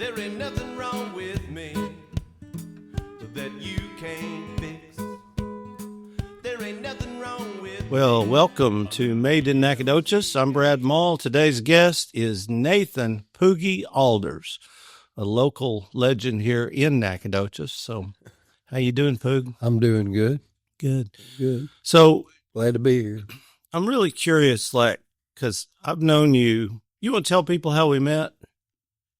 There ain't nothing wrong with me that you can't fix. There ain't nothing wrong with Well, welcome to Made in Nacogdoches. I'm Brad Maule. Today's guest is Nathan Poogie Alders, a local legend here in Nacogdoches. So, how you doing, Poog? I'm doing good. Good. Good. So, Glad to be here. I'm really curious, because I've known you. You want to tell people how we met?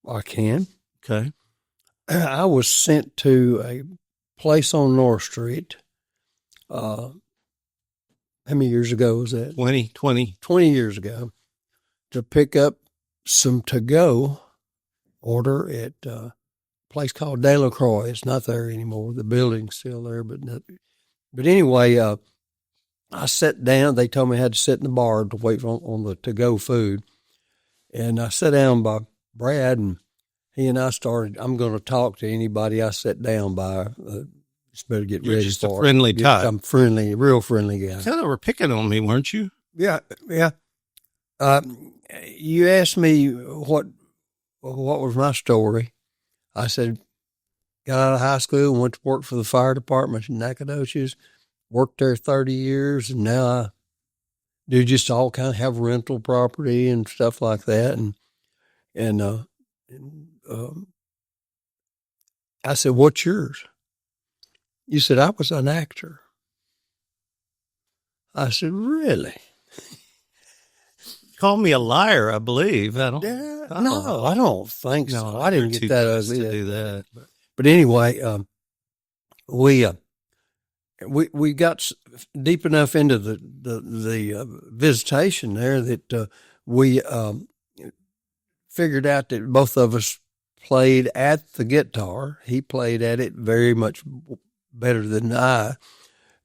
I can. Okay. I was sent to a place on North Street. How many years ago was that? 20 years ago, to pick up some to-go order at a place called De La Croix. It's not there anymore. The building's still there, but anyway, I sat down. They told me I had to sit in the bar to wait on the to-go food. And I sat down by Brad, and he and I started, I'm going to talk to anybody I sat down by. Just better get You're ready just for a friendly type. I'm friendly, real friendly guy. Kind of were picking on me, weren't you? Yeah. You asked me what was my story. I said, got out of high school and went to work for the fire department in Nacogdoches, worked there 30 years, and now I do just all kind of have rental property and stuff like that. And I said, what's yours? You said, I was an actor. I said, really? Call me a liar, I believe. No, I don't think so. No, I didn't you're get too that nice ugly to do that. But anyway, we got deep enough into the visitation there that we figured out that both of us played at the guitar. He played at it very much better than I,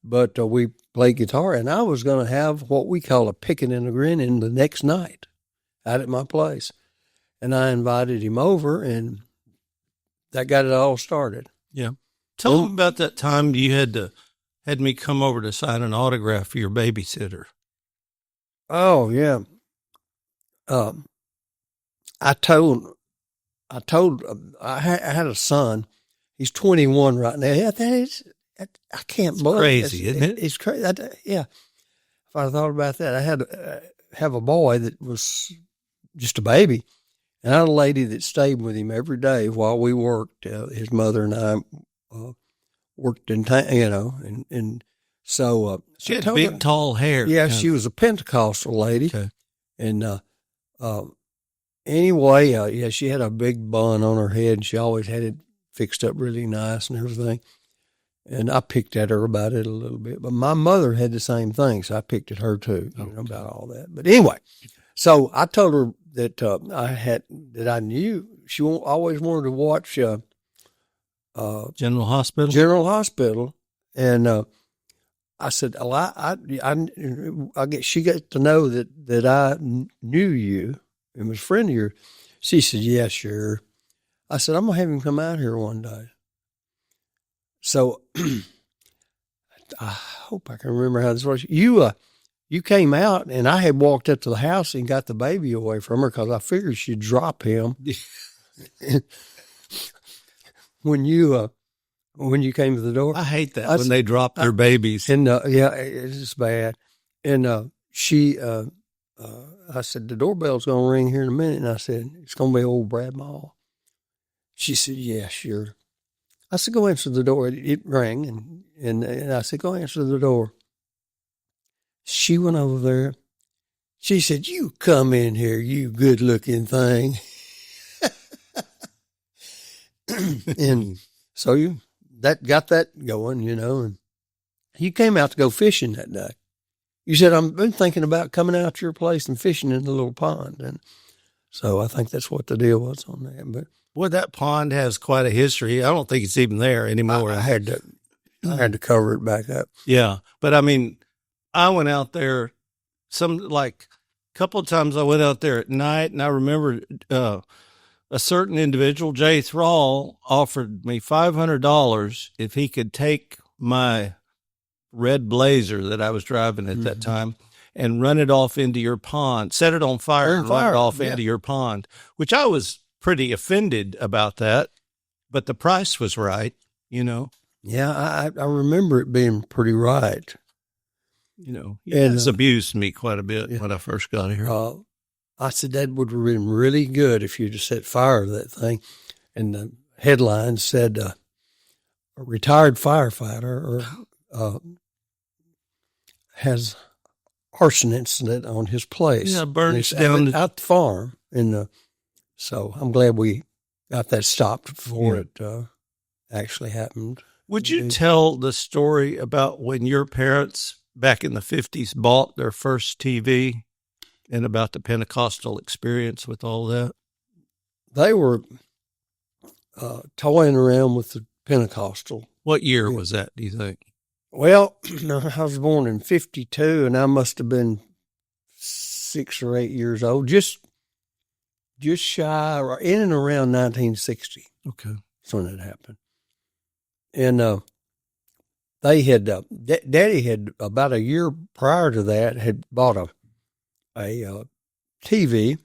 but we played guitar, and I was going to have what we call a picking and a grinning the next night out at my place. And I invited him over, and that got it all started. Yeah. Tell them about that time you had me come over to sign an autograph for your babysitter. Oh, yeah. I had a son. He's 21 right now. Yeah, I can't believe crazy, isn't it? It's crazy. Yeah. If I thought about that, I had have a boy that was just a baby, and I had a lady that stayed with him every day while we worked. His mother and I worked in town, and so she had big, tall hair. Yeah, she was a Pentecostal lady, okay. And anyway, yeah, she had a big bun on her head, and she always had it fixed up really nice and everything. And I picked at her about it a little bit, but my mother had the same thing, so I picked at her too, about all that. But anyway, so I told her that I knew she always wanted to watch General Hospital. General Hospital, and I said, well, I guess she got to know that I knew you and was a friend of yours. She said, yeah, sure. I said, I'm going to have him come out here one day. So I hope I can remember how this was. You came out, and I had walked up to the house and got the baby away from her because I figured she'd drop him. When you came to the door. I hate that when they drop their babies. And yeah, it's bad. And I said, the doorbell's going to ring here in a minute. And I said, it's going to be old Brad Maule. She said, yeah, sure. I said, go answer the door. It rang, and I said, go answer the door. She went over there. She said, you come in here, you good-looking thing. And so that got that going, and you came out to go fishing that day. You said, I've been thinking about coming out to your place and fishing in the little pond. And so I think that's what the deal was on that. But Well, that pond has quite a history. I don't think it's even there anymore. I had to cover it back up. Yeah. But I mean, I went out there a couple of times I went out there at night, and I remember a certain individual, Jay Thrall, offered me $500 if he could take my red Blazer that I was driving at that time and run it off into your pond, set it on fire and run it off into your pond, which I was pretty offended about that, but the price was right, you know. Yeah, I remember it being pretty right. You know, he And, has abused me quite a bit when I first got here. I said that would have been really good if you'd have set fire to that thing. And the headline said, a retired firefighter has arson incident on his place. Yeah, burns And down it's out the farm. So I'm glad we got that stopped before it actually happened. Would you tell the story about when your parents back in the 50s bought their first TV and about the Pentecostal experience with all that? They were toying around with the Pentecostal. What year was that, do you think? Well, I was born in 52, and I must have been 6 or 8 years old, just shy, or in and around 1960. Okay. That's when it happened. And they had, Daddy had, about a year prior to that, had bought a TV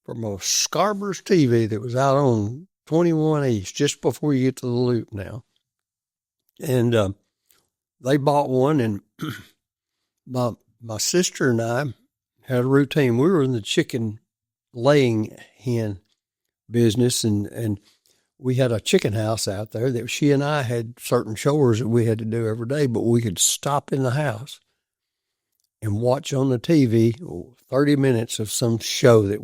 from a Scarborough's TV that was out on 21 East, just before you get to the Loop now. And they bought one, and my sister and I had a routine. We were in the chicken laying hen business, and we had a chicken house out there that she and I had certain chores that we had to do every day, but we could stop in the house and watch on the TV 30 minutes of some show that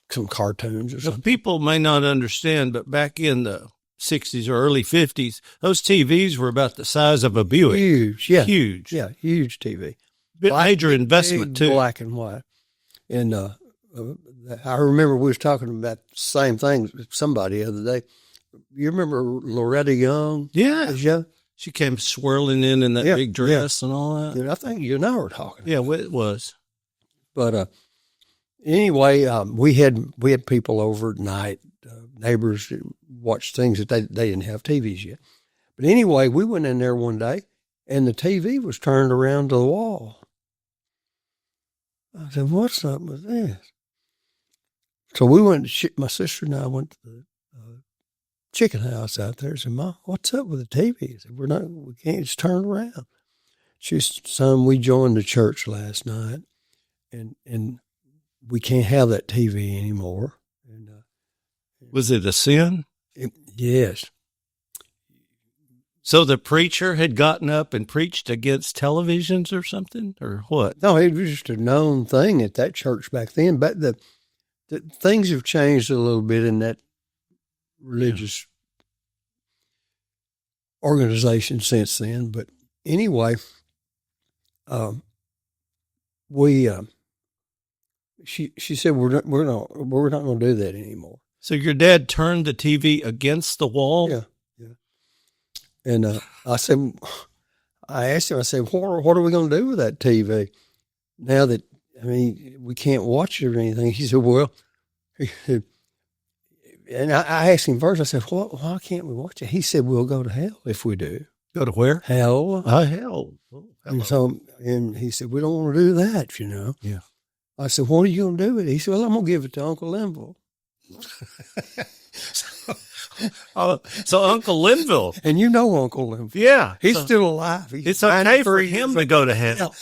some cartoons or something. People may not understand, but back in the 60s or early 50s, those TVs were about the size of a Buick. Huge, yeah. Huge. Yeah, huge TV. Major investment, too. Black and white. And I remember we was talking about the same thing with somebody the other day. You remember Loretta Young? Yeah. She came swirling in that big dress and all that. And I think you and I were talking. Yeah, it was. But anyway, we had people over at night, neighbors that watched things that they didn't have TVs yet. But anyway, we went in there one day, and the TV was turned around to the wall. I said, "What's up with this?" So we went. My sister and I went to the chicken house out there. I said, "Mom, what's up with the TV?" I said, we can't just turn around. She said, "Son, we joined the church last night, and we can't have that TV anymore." And was it a sin? Yes. So the preacher had gotten up and preached against televisions or something, or what? No, it was just a known thing at that church back then. But the things have changed a little bit in that religious organization since then. But anyway, she said we're not going to do that anymore. So your dad turned the TV against the wall? Yeah. And I asked him, I said, what are we going to do with that TV now that, we can't watch it or anything? He said, well, and I asked him first, I said, why can't we watch it? He said, we'll go to hell if we do. Go to where? Hell. Hell. Oh, and he said, we don't want to do that, Yeah. I said, what are you going to do with it? He said, well, I'm going to give it to Uncle Linville. So Uncle Linville. And you know Uncle Linville. Yeah. He's still alive. It's okay for him to go to hell.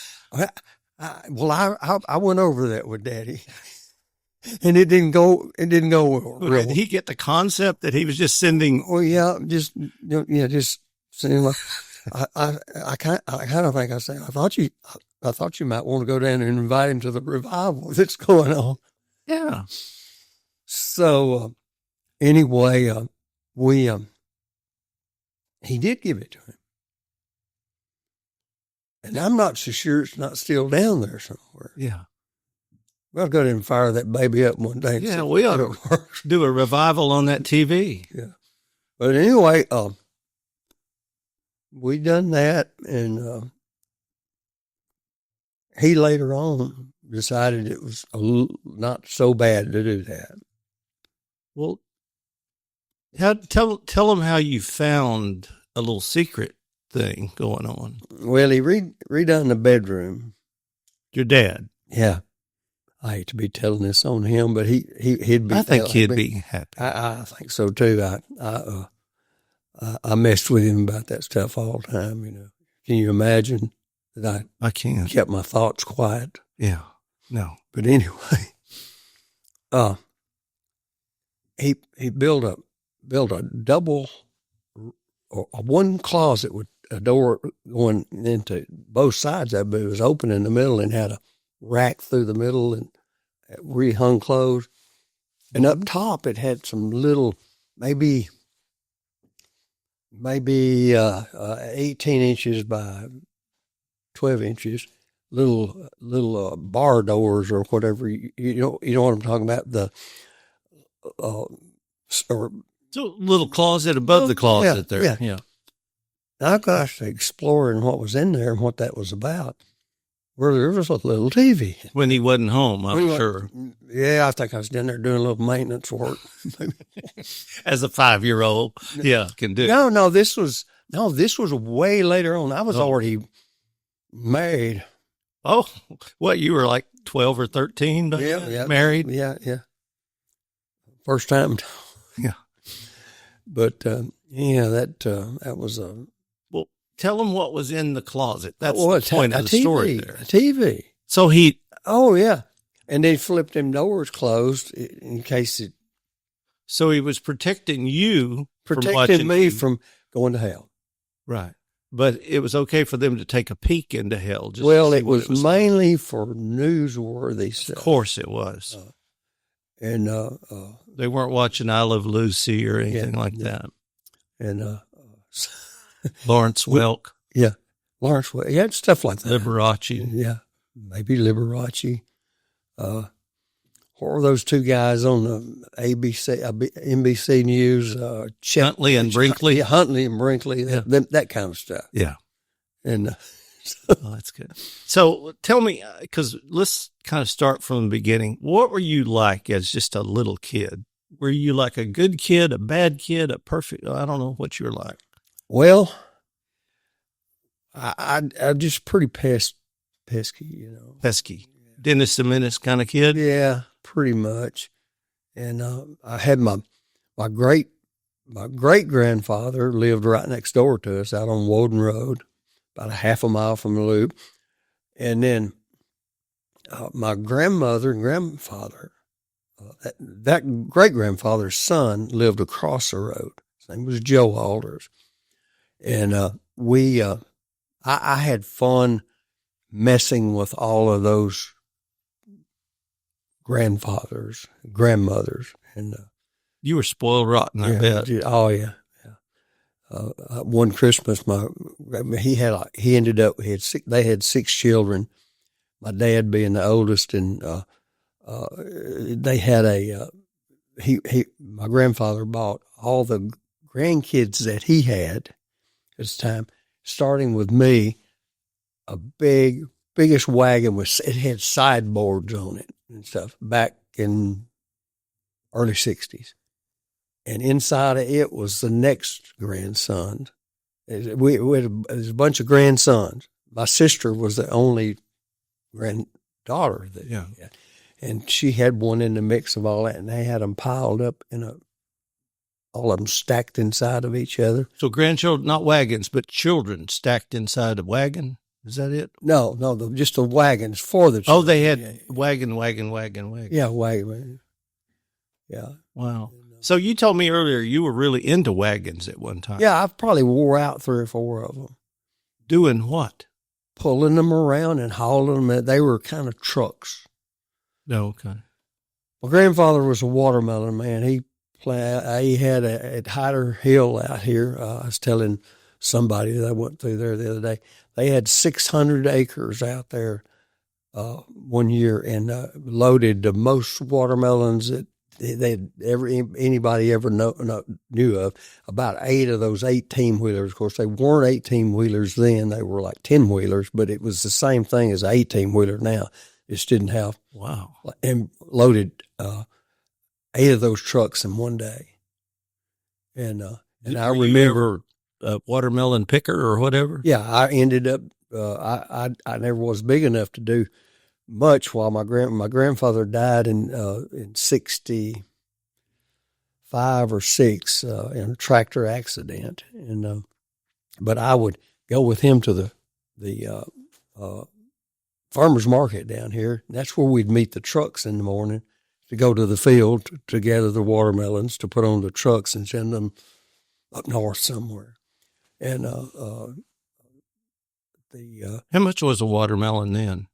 I went over that with Daddy. And it didn't go well. Did he get the concept that he was just sending? Well, yeah, just sending. I kind of think I said, I thought you might want to go down and invite him to the revival that's going on. Yeah. So anyway, he did give it to him, and I'm not so sure it's not still down there somewhere. Yeah. We'll go there and fire that baby up one day. Yeah, we ought to do a revival on that TV. Yeah. But anyway, we done that, and he later on decided it was not so bad to do that. Well, tell him how you found a little secret thing going on. Well, he redone the bedroom. Your dad? Yeah. I hate to be telling this on him, but he'd be. I think he'd be happy. I think so too. I messed with him about that stuff all the time. You know, can you imagine that I can. kept my thoughts quiet? Yeah. No. But anyway, he built a double or one closet with a door going into both sides of it, but it was open in the middle and had a rack through the middle and where he hung clothes. And up top it had some little, maybe 18 inches by 12 inches, little bar doors or whatever. You know what I'm talking about? The or So a little closet above the closet there. Yeah. I got to exploring what was in there and what that was about. Where there was a little TV. When he wasn't home, I'm sure. Yeah, I think I was down there doing a little maintenance work. As a 5-year-old, can do. No, this was way later on. I was already married. Oh, what, you were like 12 or 13 back then? Yeah. Married? Yeah. First time. Yeah. But, that was a... Well, tell him what was in the closet. That's the point of the story there. A TV. So he... Oh, yeah. And they flipped them doors closed in case it... So he was protecting you Protecting me from going to hell. Right. But it was okay for them to take a peek into hell. It was mainly for newsworthy stuff. Of course it was. And they weren't watching I Love Lucy or anything like that. And Lawrence Welk. Yeah. Lawrence Welk. Yeah, stuff like that. Liberace. Yeah. Maybe Liberace. What were those two guys on the NBC News? Huntley and Brinkley. Yeah, Huntley and Brinkley. That kind of stuff. Yeah. And that's good. So tell me, because let's kind of start from the beginning. What were you like as just a little kid? Were you like a good kid, a bad kid, a perfect? I don't know what you were like. Well, I'm just pretty pesky, you know. Pesky. Dennis the Menace kind of kid? Yeah, pretty much. And I had my great grandfather lived right next door to us out on Woden Road, about a half a mile from the loop. And then my grandmother and grandfather, that great grandfather's son lived across the road. His name was Joe Alders. And I had fun messing with all of those grandmothers, and you were spoiled rotten, I bet. Oh yeah. One Christmas, they had 6 children. My dad being the oldest, and they had my grandfather bought all the grandkids that he had at this time, starting with me, a biggest wagon it had sideboards on it and stuff back in early 60s. And inside of it was the next grandson. We had a bunch of grandsons. My sister was the only granddaughter that he had. And she had one in the mix of all that, and they had them piled up all of them stacked inside of each other. So grandchildren, not wagons, but children stacked inside a wagon? Is that it? No, just the wagons for the children. Oh, they had wagon. Yeah, wagon. Yeah. Wow. So you told me earlier you were really into wagons at one time. Yeah, I probably wore out 3 or 4 of them. Doing what? Pulling them around and hauling them. They were kind of trucks. Oh, okay. My grandfather was a watermelon man. He had at Hyder Hill out here. I was telling somebody that I went through there the other day. They had 600 acres out there one year, and loaded the most watermelons that anybody ever knew of. About 8 of those 18-wheelers. Of course, they weren't 18-wheelers then. They were like 10-wheelers, but it was the same thing as an 18-wheeler now. It just didn't have. Wow. And loaded 8 of those trucks in one day. And I remember a watermelon picker or whatever. Yeah, I ended up. I never was big enough to do much while my grandfather died in 65 or 6 in a tractor accident, and but I would go with him to the farmers market down here. That's where we'd meet the trucks in the morning to go to the field to gather the watermelons to put on the trucks and send them up north somewhere. And How much was a watermelon then?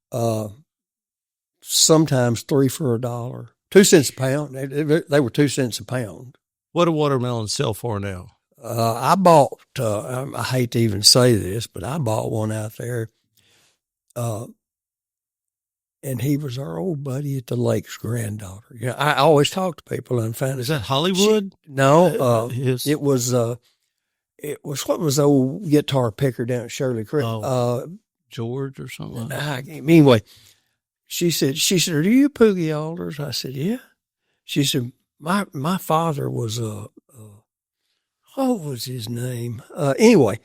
Sometimes 3 for $1, 2 cents a pound. They were 2 cents a pound. What do watermelons sell for now? I bought. I hate to even say this, but I bought one out there. And he was our old buddy at the lake's granddaughter. Yeah, I always talk to people and find. Is that Hollywood? No, it was. It was what was the old guitar picker down at Shirley Creek? George or something. Anyway, she said, "Are you Poogie Alders?" I said, "Yeah." She said, "My father was what was his name?" Anyway,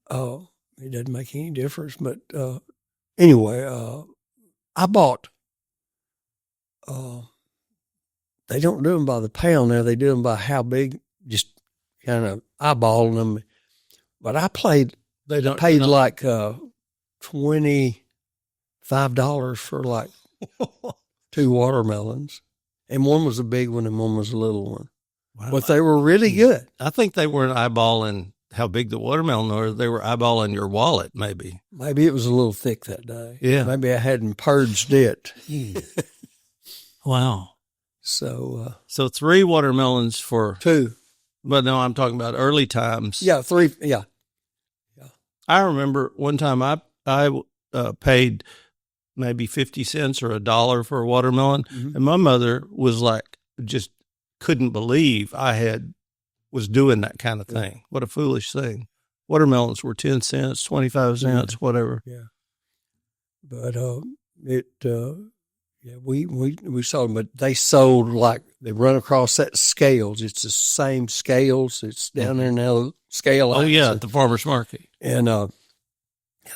it doesn't make any difference. But anyway, I bought. They don't do them by the pound now. They do them by how big. Just kind of eyeballing them. But I paid like $25 for like 2 watermelons, and one was a big one and one was a little one. Wow. But they were really good. I think they weren't eyeballing how big the watermelon was. They were eyeballing your wallet, maybe. Maybe it was a little thick that day. Yeah. Maybe I hadn't purged it. Wow. So 3 watermelons for 2. But no, I'm talking about early times. Yeah, 3. Yeah. I remember one time I paid maybe 50 cents or $1 for a watermelon, and my mother was like, just couldn't believe I was doing that kind of thing. Yeah. What a foolish thing. Watermelons were 10 cents, 25 cents, whatever. Yeah. But we sold them, but they sold like they run across that scales. It's the same scales. It's down there now, scale. Oh, yeah, at the farmer's market. And had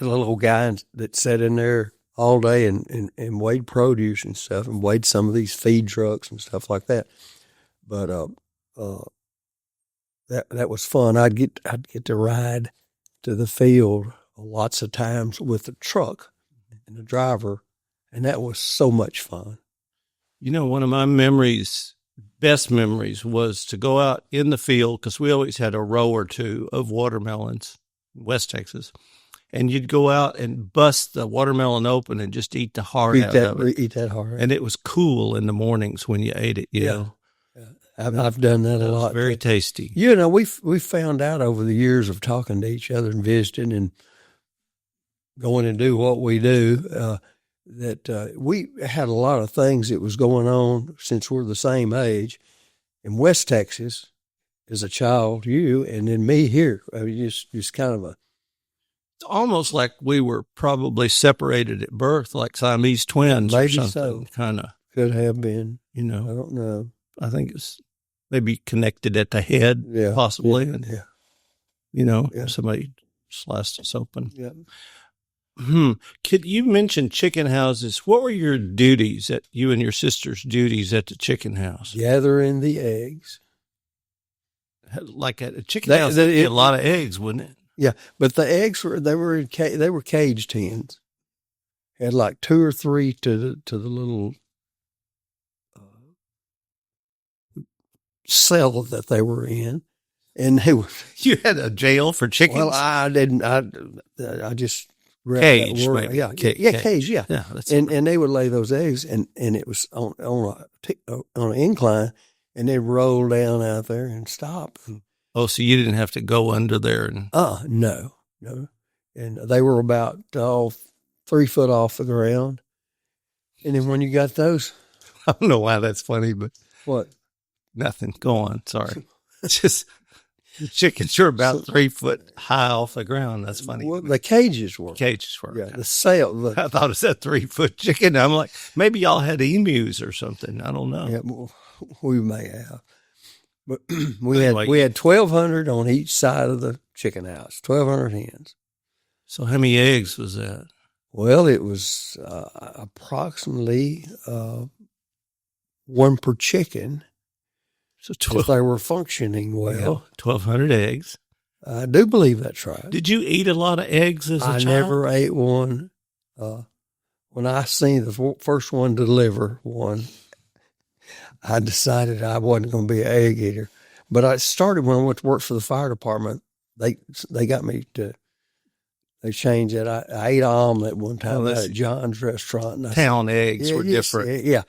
a little guy that sat in there all day and weighed produce and stuff and weighed some of these feed trucks and stuff like that. But that was fun. I'd get to ride to the field lots of times with the truck and the driver, and that was so much fun. You know, one of my best memories was to go out in the field, because we always had a row or two of watermelons in West Texas, and you'd go out and bust the watermelon open and just eat the heart out of it. Eat that heart. And it was cool in the mornings when you ate it, you know. I've done that a lot. Very tasty. You know, we found out over the years of talking to each other and visiting and going and do what we do, that we had a lot of things that was going on since we're the same age. In West Texas, as a child, you, and then me here. I mean, just kind of It's almost like we were probably separated at birth, like Siamese twins maybe or something. so. Kind of. Could have been. You know. I don't know. I think it's maybe connected at the head, possibly. Yeah. And, you know, somebody sliced us open. Yeah. Could you mention chicken houses? What were your duties, you and your sister's duties at the chicken house? Gathering the eggs. Like at a chicken house, there'd be a lot of eggs, wouldn't it? Yeah, but the eggs were caged hens. Had like 2 or 3 to the little cell that they were in, and they were. You had a jail for chickens? Well, I didn't. I just cage, maybe. Yeah, cage. Yeah, and they would lay those eggs, and it was on an incline, and they'd roll down out there and stop. Oh, so you didn't have to go under there and. No, and they were about 3 foot off the ground, and then when you got those, I don't know why that's funny, but what? Nothing. Go on. Sorry. Just the chickens are about 3 foot high off the ground. That's funny. Well, the cages were. Yeah. The sail. I thought it was that 3 foot chicken. I'm like, maybe y'all had emus or something. I don't know. Yeah, well, we may have. But we had 1,200 on each side of the chicken house. 1,200 hens. So how many eggs was that? Well, it was approximately one per chicken. So If they were functioning well. 1,200 eggs. I do believe that's right. Did you eat a lot of eggs as a child? I never ate one. When I seen the first one deliver one, I decided I wasn't going to be an egg eater. But I started when I went to work for the fire department. They got me to. They changed it. I ate an omelet one time at John's restaurant. And town eggs were different. Yeah.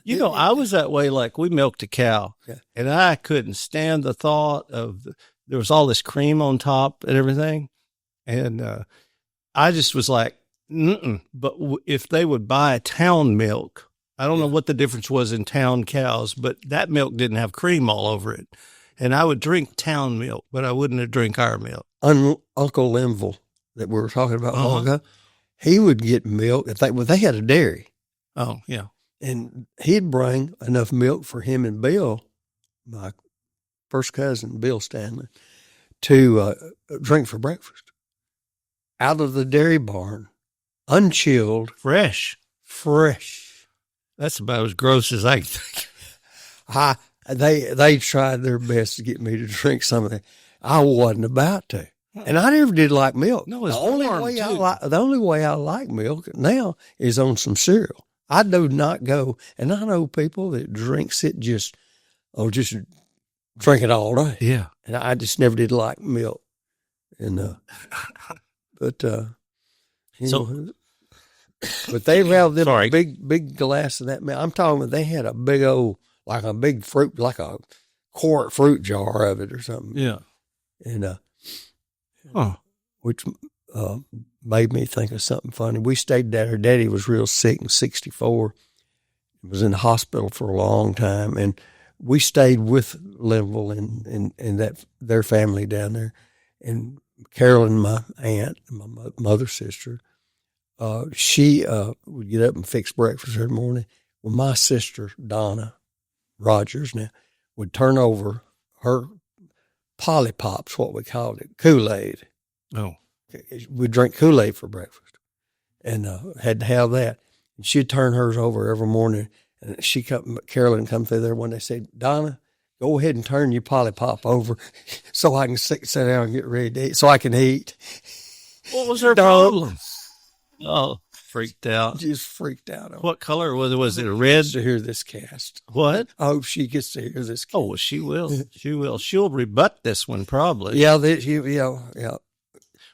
You know, I was that way. Like we milked a cow, and I couldn't stand the thought of there was all this cream on top and everything, and I just was like, mm-mm. But if they would buy town milk, I don't know what the difference was in town cows, but that milk didn't have cream all over it, and I would drink town milk, but I wouldn't drink our milk. Uncle Linville that we were talking about a while ago, he would get milk. They had a dairy. Oh, yeah. And he'd bring enough milk for him and Bill, my first cousin, Bill Stanley, to drink for breakfast. Out of the dairy barn, unchilled. Fresh. That's about as gross as I can think. They tried their best to get me to drink some of that. I wasn't about to. And I never did like milk. No, the only way I like milk now is on some cereal. I do not go, and I know people that drinks it just drink it all day. Yeah. And I just never did like milk. And, but they have them big glass of that milk. I'm talking about they had a big old, like a big fruit, like a quart fruit jar of it or something. Yeah. And, which, made me think of something funny. We stayed there. Her daddy was real sick in 1964. He was in the hospital for a long time. And we stayed with Linville and that their family down there. And Carolyn, my aunt, my mother's sister, she would get up and fix breakfast every morning. Well, my sister, Donna Rogers now, would turn over her Polly Pops, what we called it, Kool-Aid. Oh. We'd drink Kool-Aid for breakfast and had to have that. And she'd turn hers over every morning. And Carolyn come through there one day and said, Donna, go ahead and turn your Polly Pop over so I can sit down and get ready to eat, so I can eat. What was her problem? Oh, freaked out. Just freaked out. What color was it? Was it a red? To hear this cast. What? I hope she gets to hear this cast. Oh, well, she will. She will. She'll rebut this one probably. Yeah,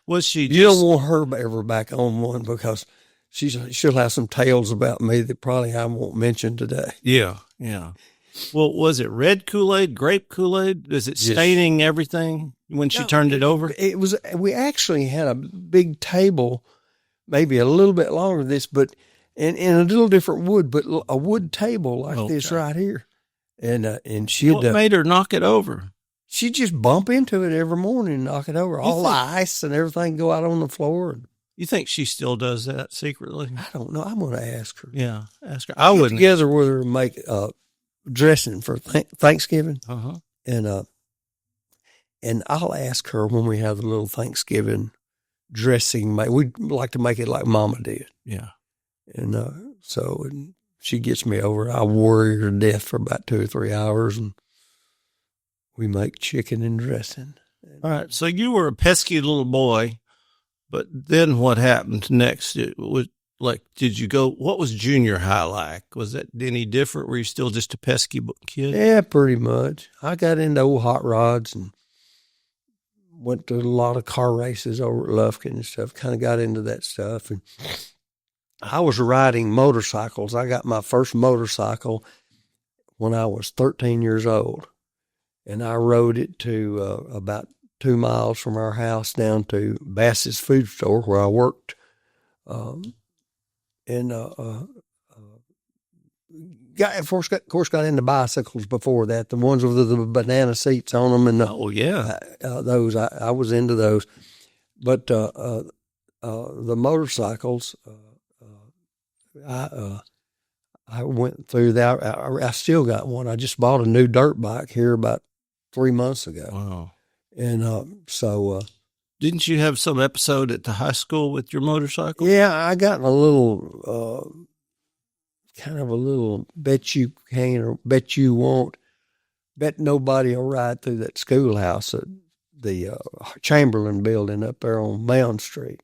Was she? You don't want her ever back on one because she'll have some tales about me that probably I won't mention today. Yeah. Well, was it red Kool-Aid, grape Kool-Aid? Is it staining everything when she turned it over? It was. We actually had a big table, maybe a little bit longer than this, but in a little different wood, but a wood table like this right here. And she'd. What made her knock it over? She'd just bump into it every morning and knock it over. All the ice and everything go out on the floor. You think she still does that secretly? I don't know. I'm going to ask her. Yeah, ask her. I wouldn't. Together with her and make dressing for Thanksgiving. And I'll ask her when we have the little Thanksgiving dressing. We'd like to make it like Mama did. Yeah. And so she gets me over. I worry her to death for about 2 or 3 hours, and we make chicken and dressing. All right. So you were a pesky little boy, but then what happened next? It was like, did you go, what was junior high like? Was that any different? Were you still just a pesky kid? Yeah, pretty much. I got into old hot rods and went to a lot of car races over at Lufkin and stuff, kind of got into that stuff. And I was riding motorcycles. I got my first motorcycle when I was 13 years old. And I rode it to about 2 miles from our house down to Bass's Food Store where I worked. Of course, got into bicycles before that. The ones with the banana seats on them, and those I was into those. But the motorcycles, I went through that. I still got one. I just bought a new dirt bike here about 3 months ago. Wow! And so Didn't you have some episode at the high school with your motorcycle? Yeah, I got in a little, kind of a little bet you can or bet you won't, bet nobody will ride through that schoolhouse at the Chamberlain building up there on Mound Street.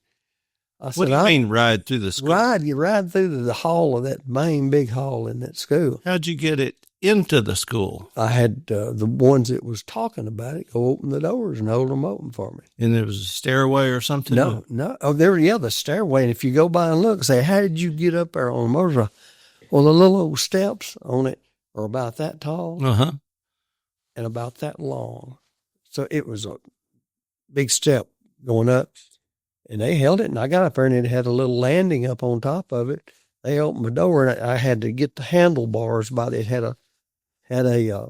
What do you mean ride through the school? You ride through the hall of that main big hall in that school. How'd you get it into the school? I had the ones that was talking about it go open the doors and hold them open for me. And there was a stairway or something? No. Oh, the stairway. And if you go by and look, say, how did you get up there on a motorcycle? Well, the little old steps on it are about that tall and about that long. So it was a big step going up. And they held it, and I got up there, and it had a little landing up on top of it. They opened the door, and I had to get the handlebars by it. It had a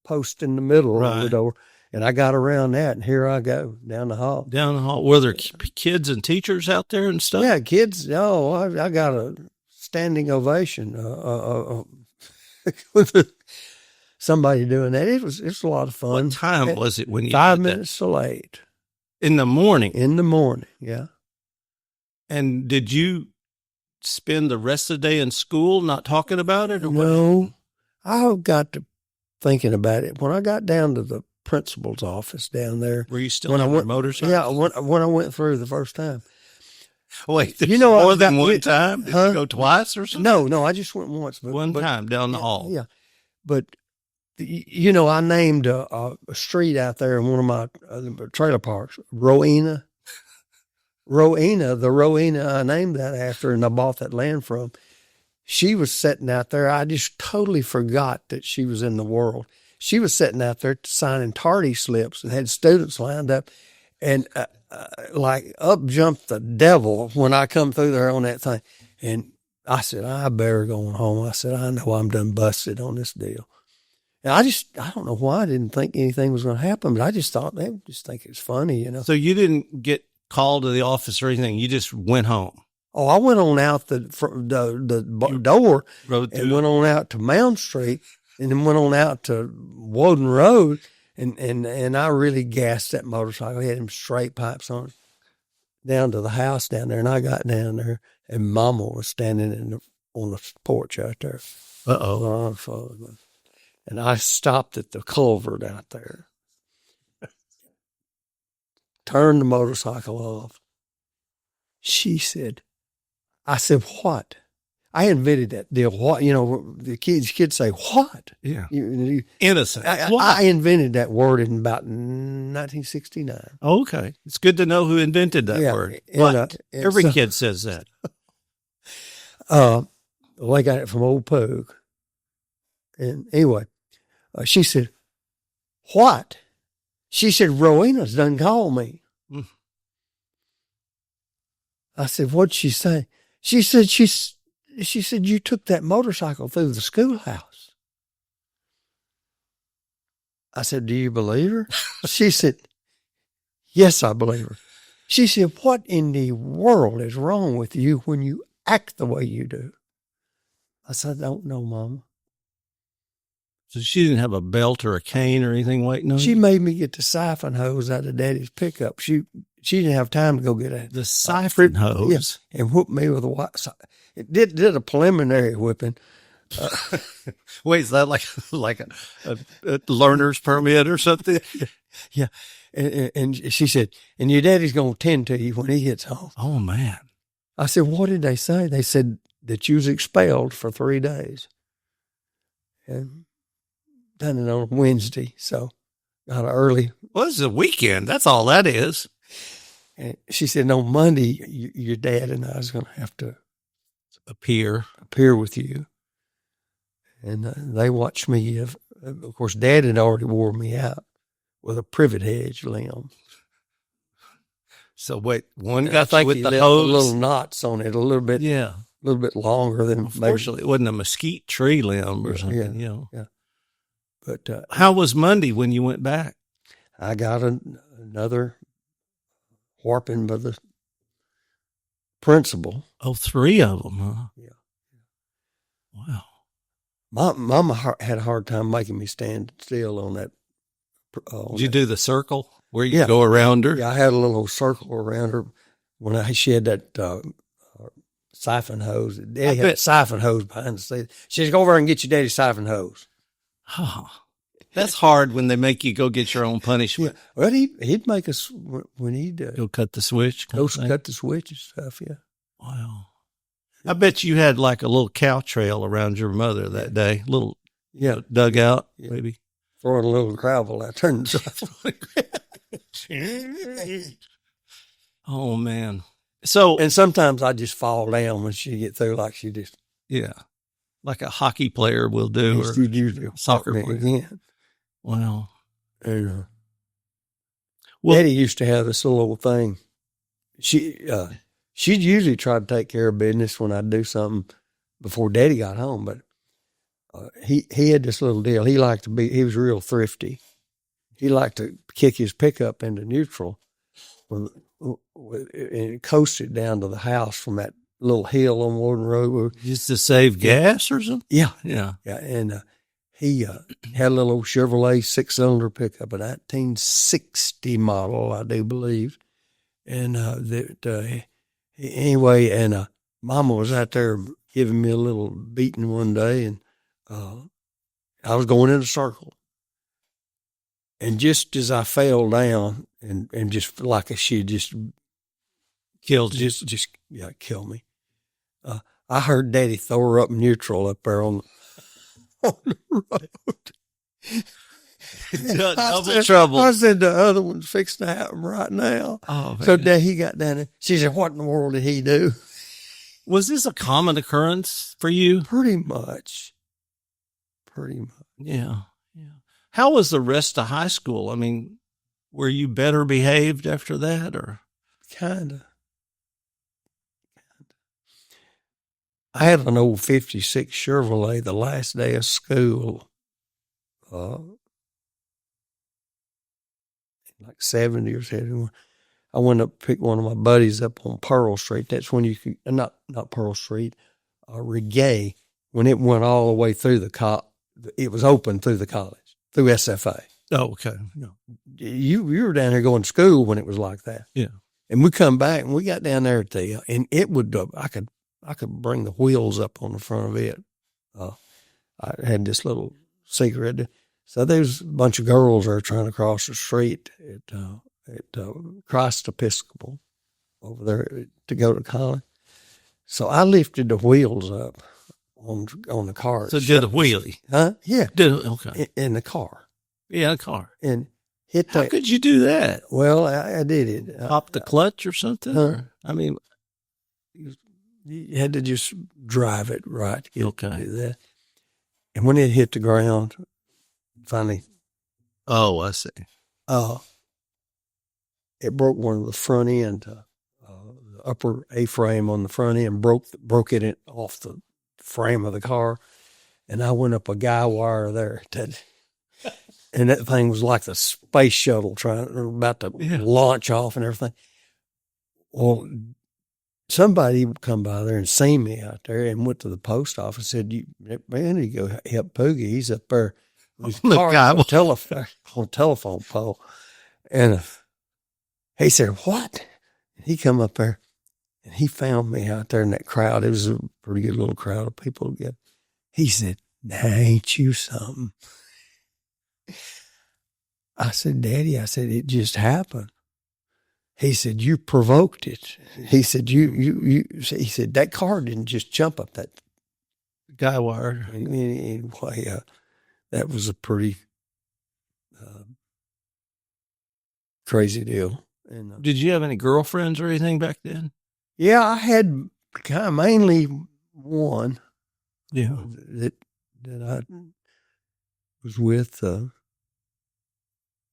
post in the middle of the door, and I got around that, and here I go down the hall. Down the hall. Were there kids and teachers out there and stuff? Yeah, kids. Oh, I got a standing ovation with somebody doing that. It was a lot of fun. What time was it when you 5 minutes till 8. In the morning? In the morning, yeah. And did you spend the rest of the day in school not talking about it? Or no. I got to thinking about it. When I got down to the principal's office down there. Were you still on your motorcycle? Yeah, when I went through the first time. Wait, more than one time? Did you go twice or something? No, I just went once. One time down the hall. Yeah, but I named a street out there in one of my trailer parks, Rowena. The Rowena, I named that after, and I bought that land from. She was sitting out there. I just totally forgot that she was in the world. She was sitting out there signing tardy slips and had students lined up, and like up jumped the devil when I come through there on that thing. And I said, I better go home. I said, I know I'm done busted on this deal. And I don't know why I didn't think anything was going to happen, but I just thought they would just think it was funny, So you didn't get called to the office or anything. You just went home. Oh, I went on out the door and went on out to Mound Street and then went on out to Woden Road and I really gassed that motorcycle. He had them straight pipes on it down to the house down there. And I got down there and Mama was standing on the porch out there. And I stopped at the culvert out there, turned the motorcycle off. I said, what? I invented that deal. What? The kids say, what? Yeah. Innocent. I invented that word in about 1969. Okay. It's good to know who invented that word. Every kid says that. Well, I got it from old Poog. And anyway, she said, what? She said, Rowena's done called me. I said, what'd she say? She said, you took that motorcycle through the schoolhouse. I said, do you believe her? She said, yes, I believe her. She said, what in the world is wrong with you when you act the way you do? I said, I don't know, Mama. So she didn't have a belt or a cane or anything waiting on you? She made me get the siphon hose out of Daddy's pickup. She didn't have time to go get the siphon hose? Yeah, and whooped me with a white. It did a preliminary whipping. Wait, is that like a learner's permit or something? Yeah. And she said, and your daddy's going to tend to you when he gets home. Oh, man. I said, what did they say? They said that you was expelled for 3 days. And done it on Wednesday, so got early. Well, it's a weekend. That's all that is. And she said, on Monday, your dad and I was going to have to appear with you. And they watched me. Of course, Dad had already wore me out with a privet hedge limb. So wait, one got you with the hose, little knots on it, a little bit longer than. Unfortunately, it wasn't a mesquite tree limb or something. Yeah. But how was Monday when you went back? I got another whopping by the principal. Oh, 3 of them, huh? Yeah. Wow. Mama had a hard time making me stand still on that. Did you do the circle? where you go around her. Yeah, I had a little circle around her when she had that siphon hose. Daddy had a siphon hose behind the seat. She said, "Go over and get your daddy's siphon hose." Oh, that's hard when they make you go get your own punishment. Yeah. Well, he'd make us when he'd Go cut the switch. go cut the switch and stuff. Yeah. Wow. I bet you had like a little cow trail around your mother that day. Little dugout, maybe. Throwing a little gravel out there. Oh, man. So, And sometimes I just fall down when she get through, like she just. yeah, like a hockey player will do, or She'd usually soccer me player. again. Wow. And, Well- Daddy used to have this little thing. She'd usually try to take care of business when I'd do something before Daddy got home, but he had this little deal. He was real thrifty. He liked to kick his pickup into neutral and coast it down to the house from that little hill on Warden Road. Just to save gas or something? Yeah. Yeah. Yeah, and he had a little Chevrolet 6-cylinder pickup, a 1960 model, I do believe. And anyway, and Mama was out there giving me a little beating one day, and I was going in a circle. And just as I fell down, and just like she just Killed you. kill me, I heard Daddy throw her up neutral up there on the road. Double trouble. I said the other one's fixing to happen right now. Oh, man. So he got down there. She said, "What in the world did he do?" Was this a common occurrence for you? Pretty much. Yeah. Yeah. How was the rest of high school? I mean, were you better behaved after that, or? Kind of. I had an old 56 Chevrolet the last day of school. Like 70 or 71. I went up to pick one of my buddies up on Pearl Street. That's when you could, not Pearl Street, Reggae, when it went all the way through it was open through the college, through SFA. Oh, okay. No, you were down there going to school when it was like that. Yeah. And we come back and we got down there and it would, I could bring the wheels up on the front of it. I had this little secret. So there's a bunch of girls there trying to cross the street at Christ Episcopal over there to go to college. So I lifted the wheels up on the car. So did a wheelie? Huh? Yeah. Okay. In the car. Yeah, a car. And hit How could you do that? Well, I did it. Pop the clutch or something? Huh? I mean, you had to just drive it right to Okay. do that. And when it hit the ground, finally, oh, I see. it broke one of the front end, the upper A-frame on the front end, broke it off the frame of the car, and I went up a guy wire there. And that thing was like the space shuttle about to launch off and everything. Well, somebody come by there and seen me out there and went to the post office and said, "Man, you go help Poogie. He's up there with The guy on a telephone pole." And he said, "What?" And he come up there and he found me out there in that crowd. It was a pretty good little crowd of people together. He said, "Now ain't you something?" I said, "Daddy," I said, "it just happened." He said, "You provoked it." He said, he said, "That car didn't just jump up that Guy wire. Anyway, that was a pretty crazy deal." And Did you have any girlfriends or anything back then? yeah, I had kind of mainly one Yeah. that I was with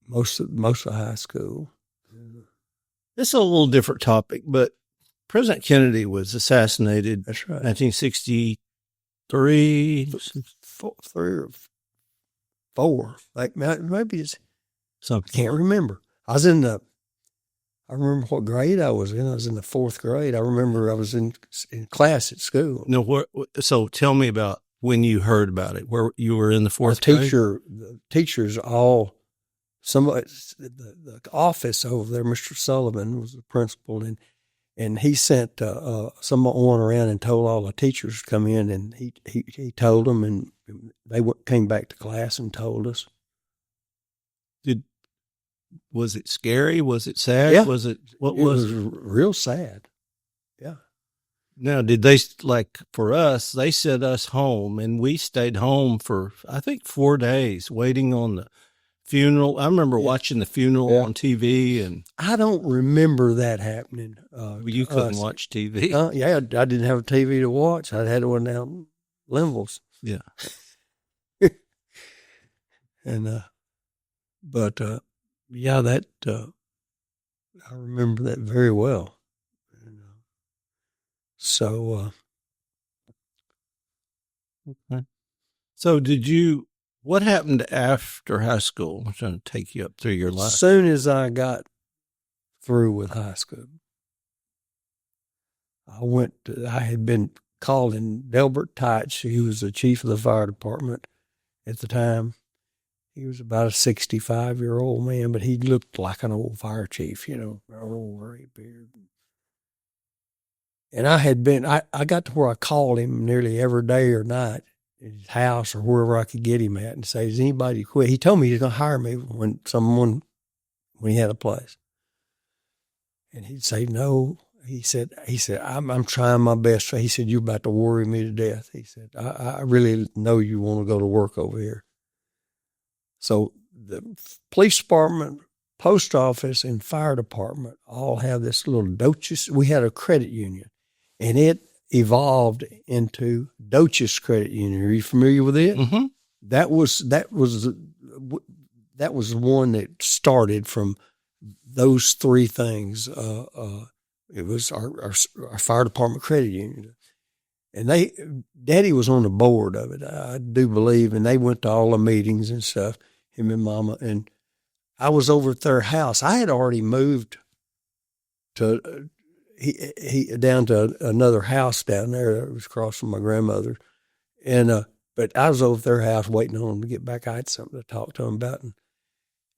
most of high school. This is a little different topic, but President Kennedy was assassinated. That's right. 1963. 3 or 4, like maybe it's. Something. Can't remember. I remember what grade I was in. I was in the 4th grade. I remember I was in class at school. No, so tell me about when you heard about it. Where you were in the 4th grade? The teachers all somebody, the office over there, Mr. Sullivan was the principal, and he sent someone around and told all the teachers to come in, and he told them, and they came back to class and told us. Was it scary? Was it sad? Yeah. Was it, what It was was real sad. Yeah. Now, did they, like for us, they sent us home, and we stayed home for, I think, 4 days waiting on the funeral. I remember watching the funeral on TV, and I don't remember that happening. you couldn't watch TV. Yeah, I didn't have a TV to watch. I had one down in Linville's. Yeah. And, but, yeah, that, I remember that very well. And, so, okay. So what happened after high school? I'm trying to take you up through your life. as soon as I got through with high school, I had been called in Delbert Teitsch. He was the chief of the fire department at the time. He was about a 65-year-old man, but he looked like an old fire chief, you know, old gray beard. And I got to where I called him nearly every day or night at his house or wherever I could get him at and say, "Does anybody quit?" He told me he was going to hire me when he had a place. And he'd say, "No." He said, I'm trying my best. He said, "You're about to worry me to death." He said, I really know you want to go to work over here. So the police department, post office, and fire department all have this little Doches. We had a credit union, and it evolved into Doches Credit Union. Are you familiar with it? Mm-hmm. That was the one that started from those three things. It was our fire department credit union. And Daddy was on the board of it, I do believe, and they went to all the meetings and stuff, him and Mama. And I was over at their house. I had already moved to down to another house down there that was across from my grandmother. And but I was over at their house waiting on them to get back. I had something to talk to them about. And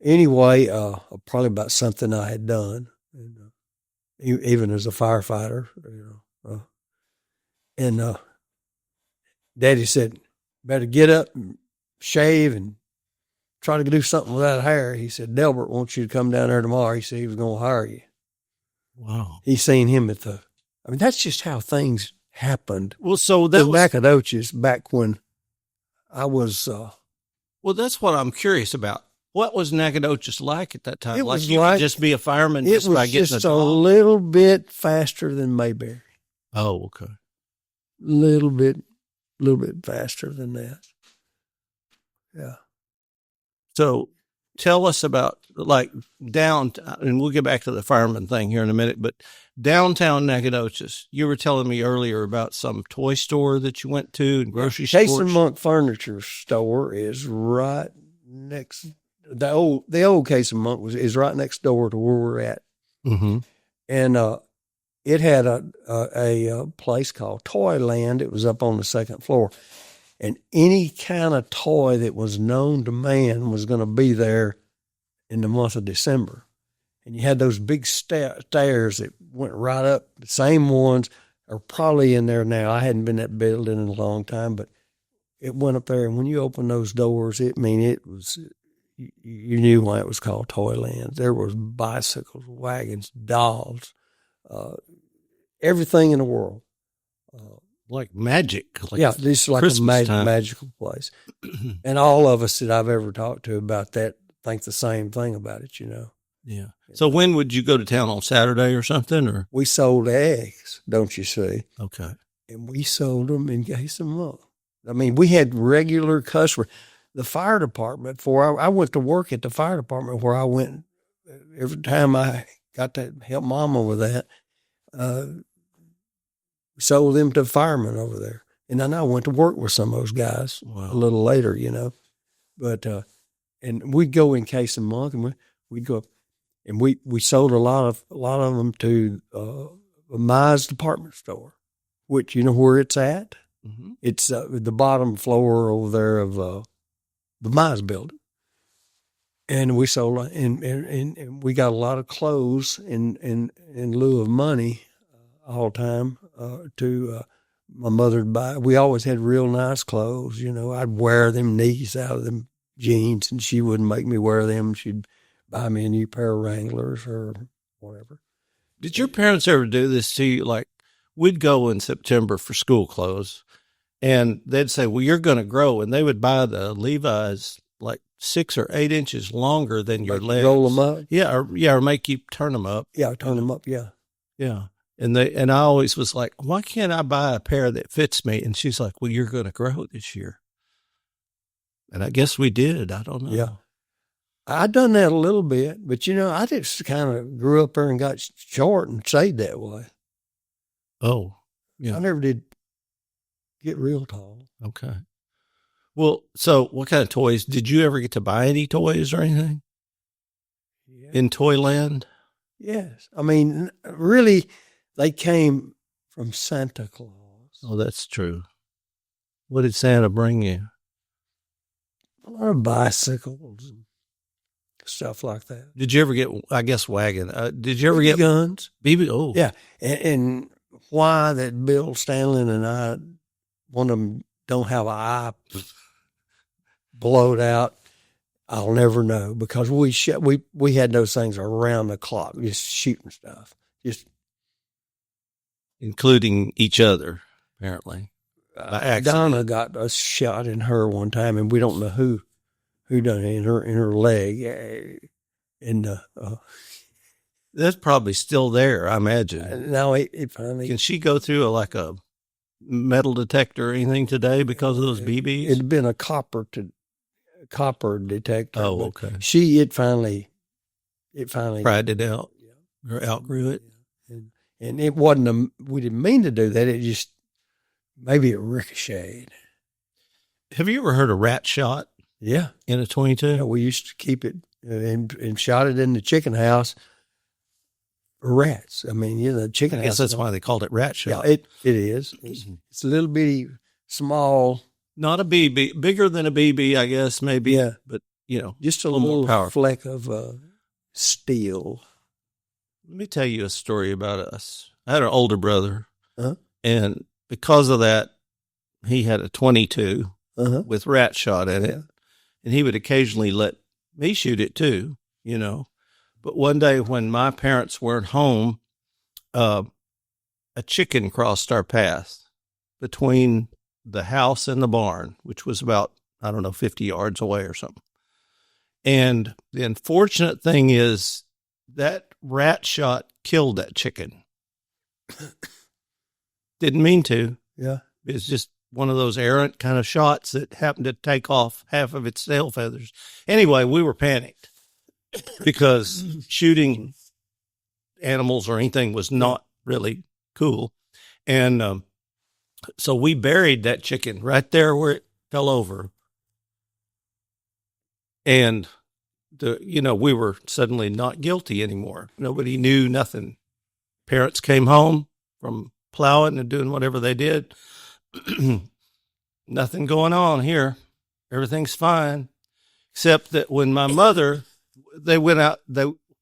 anyway, probably about something I had done, and even as a firefighter, you know. And Daddy said, "Better get up and shave and try to do something without hair." He said, "Delbert wants you to come down there tomorrow." He said he was going to hire you. Wow. He seen him that's just how things happened. Well, so that was Nacogdoches back when I was. Well, that's what I'm curious about. What was Nacogdoches like at that time? It like was you could just be a fireman just by getting just a a job? little bit faster than Mayberry. Oh, okay. Little bit faster than that. Yeah. So tell us about like downtown, and we'll get back to the fireman thing here in a minute, but downtown Nacogdoches, you were telling me earlier about some toy store that you went to and grocery Chase stores. and Monk Furniture Store is right next. The old Case and Monk is right next door to where we're at. Mm-hmm. And it had a place called Toyland. It was up on the second floor. And any kind of toy that was known to man was going to be there in the month of December. And you had those big stairs that went right up. The same ones are probably in there now. I hadn't been in that building in a long time, but it went up there. And when you opened those doors, it was, you knew why it was called Toyland. There was bicycles, wagons, dolls, everything in the world. Like magic. Like this is like Christmas a magical place. And all of us that I've ever talked to about that think the same thing about it, you know. Yeah. So when would you go to town, on Saturday or something? Or we sold eggs, don't you see? okay. And we sold them and gave them up. I mean, we had regular customers. The fire department, before I went to work at the fire department, where I went every time I got to help Mama with that, sold them to firemen over there. And then I went to work with some of those guys a little later, you know. But and we'd go in Case and Monk, and we'd go up, and we sold a lot of them to Mize department store, which you know where it's at. Mm-hmm. It's the bottom floor over there of the Mize building. And we sold, and we got a lot of clothes in lieu of money all the time to my mother to buy. We always had real nice clothes. You know, I'd wear them knees out of them jeans, and she wouldn't make me wear them. She'd buy me a new pair of Wranglers or whatever. Did your parents ever do this to you? Like, we'd go in September for school clothes, and they'd say, well, you're going to grow. And they would buy the Levi's like 6 or 8 inches longer than your legs. Roll them up? Yeah, or make you turn them up. Yeah, turn them up, yeah. Yeah. And I always was like, why can't I buy a pair that fits me? And she's like, well, you're going to grow this year. And I guess we did. I don't know. Yeah. I done that a little bit, but you know, I just kind of grew up there and got short and stayed that way. Oh, yeah. I never did get real tall. Okay. Well, so what kind of toys? Did you ever get to buy any toys or anything in Toyland? Yes. I mean, really, they came from Santa Claus. Oh, that's true. What did Santa bring you? A lot of bicycles and stuff like that. Did you ever get, I guess, wagon? Did you ever get guns? BB? Oh. Yeah. And why that Bill Stanley and I, one of them don't have an eye blowed out, I'll never know, because we had those things around the clock, just shooting stuff, just including each other, apparently. Donna got a shot in her one time, and we don't know who done it in her leg. That's probably still there, I imagine. Now it finally. Can she go through a metal detector or anything today because of those BBs? It'd been a copper detector. Oh, okay. It finally Pried it out, or outgrew it. Yeah. And it wasn't we didn't mean to do that. It just, maybe it ricocheted. Have you ever heard a rat shot? Yeah. In a 22? Yeah, we used to keep it and shot it in the chicken house for rats. I mean, the chicken house. I guess that's why they called it rat shot. Yeah, it is. It's a little bitty, small. Not a BB, bigger than a BB, I guess, maybe. Yeah. But, just a little little more powerful. fleck of steel. Let me tell you a story about us. I had an older brother, Uh-huh. and because of that, he had a 22 Uh-huh. with rat shot in it, Yeah. and he would occasionally let me shoot it too, But one day when my parents weren't home, a chicken crossed our path between the house and the barn, which was about, 50 yards away or something. And the unfortunate thing is that rat shot killed that chicken. Didn't mean to. Yeah. It's just one of those errant kind of shots that happened to take off half of its tail feathers. Anyway, we were panicked because shooting animals or anything was not really cool. And so we buried that chicken right there where it fell over. And we were suddenly not guilty anymore. Nobody knew nothing. Parents came home from plowing and doing whatever they did. Nothing going on here. Everything's fine. Except that when my mother, they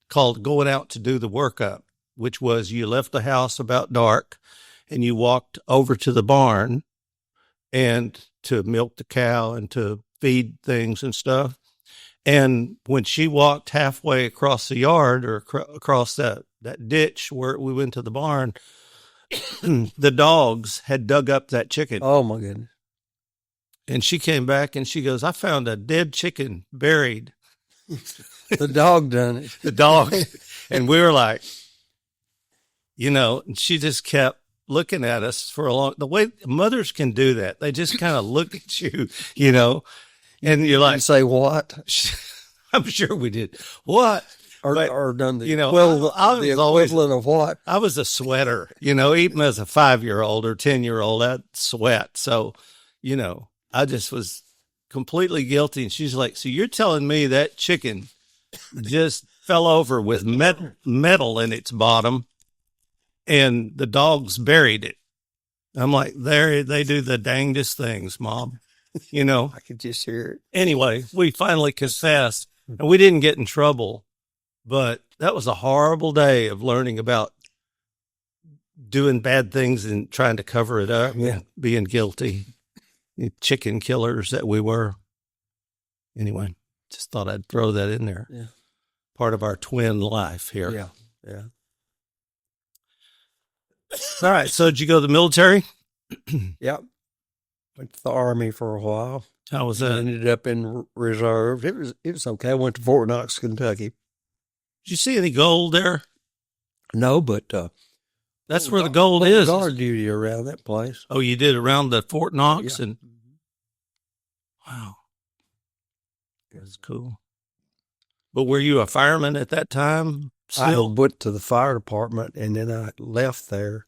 called going out to do the workup, which was you left the house about dark and you walked over to the barn and to milk the cow and to feed things and stuff. And when she walked halfway across the yard or across that ditch where we went to the barn, the dogs had dug up that chicken. Oh, my goodness. And she came back and she goes, I found a dead chicken buried. The dog done it. The dog. And we were like, and she just kept looking at us for the way mothers can do that. They just kind of look at you, and you're like, you say what? I'm sure we did. What? Or done the, I was the always equivalent of what? I was a sweater, even as a 5-year-old or 10-year-old, I'd sweat. So, I just was completely guilty. And she's like, so you're telling me that chicken just fell over with metal in its bottom and the dogs buried it? I'm like, they do the dangest things, Mom. I could just hear it. Anyway, we finally confessed And we didn't get in trouble, but that was a horrible day of learning about doing bad things and trying to cover it up, being guilty, chicken killers that we were. Anyway, just thought I'd throw that in there. Yeah. Part of our twin life here. Yeah. Yeah. All right. So did you go to the military? Yep. Went to the Army for a while. How was that? Ended up in reserve. It was okay. I went to Fort Knox, Kentucky. Did you see any gold there? No, but that's where the gold is. Guard duty around that place. Oh, you did around the Fort Knox? Yeah. And wow. That's cool. But were you a fireman at that time? Still? I went to the fire department, and then I left there